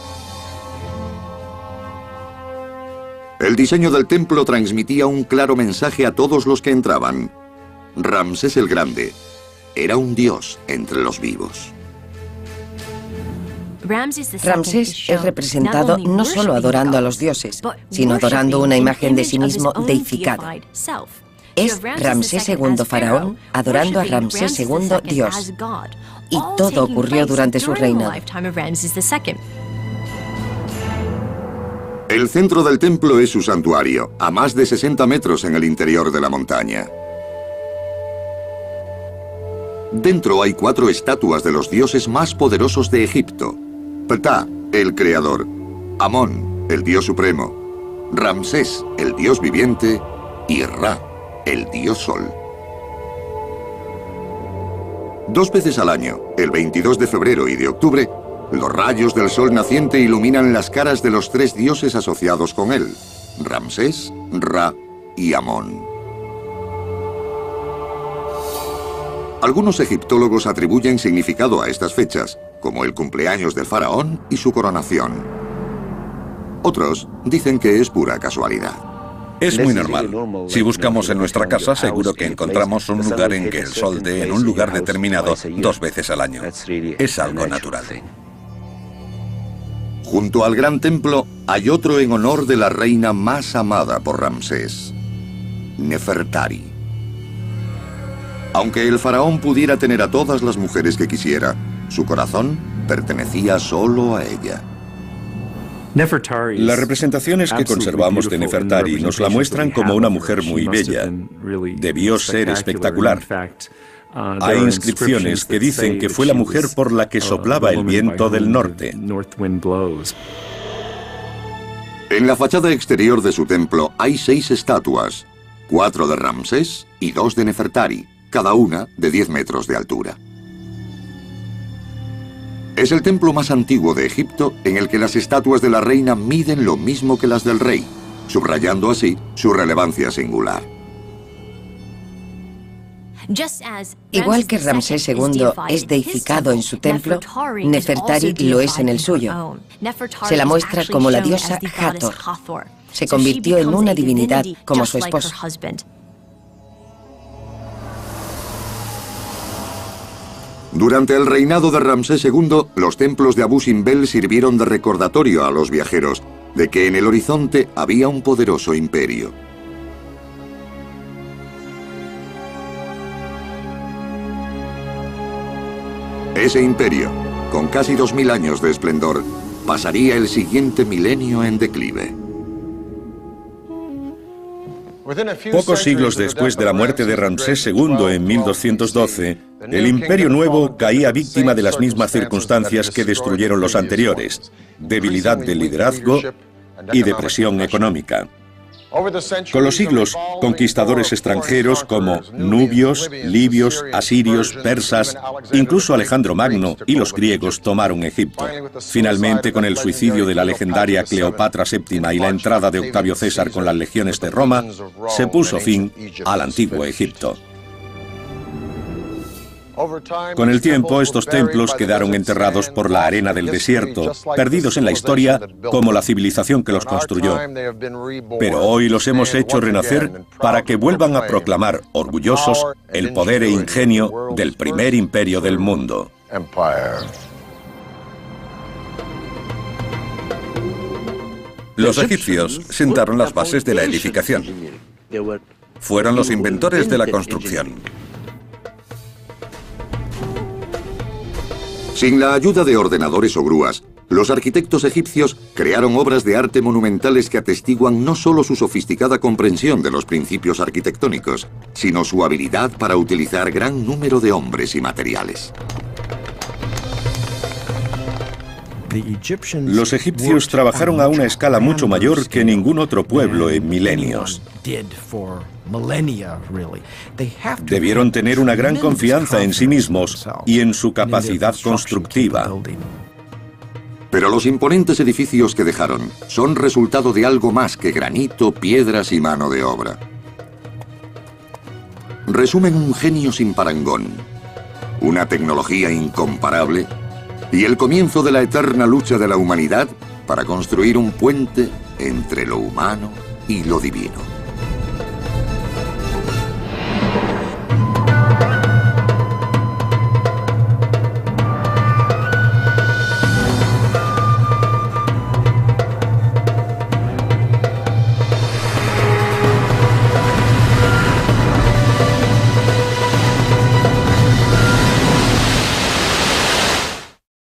El diseño del templo transmitía un claro mensaje a todos los que entraban. Ramsés el Grande era un dios entre los vivos. Ramsés es representado no solo adorando a los dioses, sino adorando una imagen de sí mismo deificado. Es Ramsés II faraón adorando a Ramsés II Dios. Y todo ocurrió durante su reinado. El centro del templo es su santuario, a más de 60 metros en el interior de la montaña. Dentro hay 4 estatuas de los dioses más poderosos de Egipto. Ptah, el creador, Amón, el dios supremo, Ramsés, el dios viviente, y Ra, el dios sol. 2 veces al año, el 22 de febrero y de octubre, los rayos del sol naciente iluminan las caras de los 3 dioses asociados con él, Ramsés, Ra y Amón. Algunos egiptólogos atribuyen significado a estas fechas, como el cumpleaños del faraón y su coronación. Otros dicen que es pura casualidad. Es muy normal. Si buscamos en nuestra casa, seguro que encontramos un lugar en que el sol dé en un lugar determinado 2 veces al año. Es algo natural. Junto al gran templo hay otro en honor de la reina más amada por Ramsés, Nefertari. Aunque el faraón pudiera tener a todas las mujeres que quisiera, su corazón pertenecía solo a ella. Las representaciones que conservamos de Nefertari nos la muestran como una mujer muy bella. Debió ser espectacular. Hay inscripciones que dicen que fue la mujer por la que soplaba el viento del norte. En la fachada exterior de su templo hay 6 estatuas, 4 de Ramsés y 2 de Nefertari, cada una de 10 metros de altura. Es el templo más antiguo de Egipto en el que las estatuas de la reina miden lo mismo que las del rey, subrayando así su relevancia singular. Igual que Ramsés II es deificado en su templo, Nefertari lo es en el suyo. Se la muestra como la diosa Hathor. Se convirtió en una divinidad como su esposo. Durante el reinado de Ramsés II, los templos de Abu Simbel sirvieron de recordatorio a los viajeros de que en el horizonte había un poderoso imperio. Ese imperio, con casi 2000 años de esplendor, pasaría el siguiente milenio en declive. Pocos siglos después de la muerte de Ramsés II en 1212, el Imperio Nuevo caía víctima de las mismas circunstancias que destruyeron los anteriores: debilidad del liderazgo y depresión económica. Con los siglos, conquistadores extranjeros como nubios, libios, asirios, persas, incluso Alejandro Magno y los griegos tomaron Egipto. Finalmente, con el suicidio de la legendaria Cleopatra VII y la entrada de Octavio César con las legiones de Roma, se puso fin al antiguo Egipto. Con el tiempo, estos templos quedaron enterrados por la arena del desierto, perdidos en la historia como la civilización que los construyó. Pero hoy los hemos hecho renacer para que vuelvan a proclamar, orgullosos, el poder e ingenio del primer imperio del mundo. Los egipcios sentaron las bases de la edificación. Fueron los inventores de la construcción. Sin la ayuda de ordenadores o grúas, los arquitectos egipcios crearon obras de arte monumentales que atestiguan no solo su sofisticada comprensión de los principios arquitectónicos, sino su habilidad para utilizar gran número de hombres y materiales. Los egipcios trabajaron a una escala mucho mayor que ningún otro pueblo en milenios. Debieron tener una gran confianza en sí mismos y en su capacidad constructiva. Pero los imponentes edificios que dejaron son resultado de algo más que granito, piedras y mano de obra. Resumen un genio sin parangón, una tecnología incomparable y el comienzo de la eterna lucha de la humanidad para construir un puente entre lo humano y lo divino.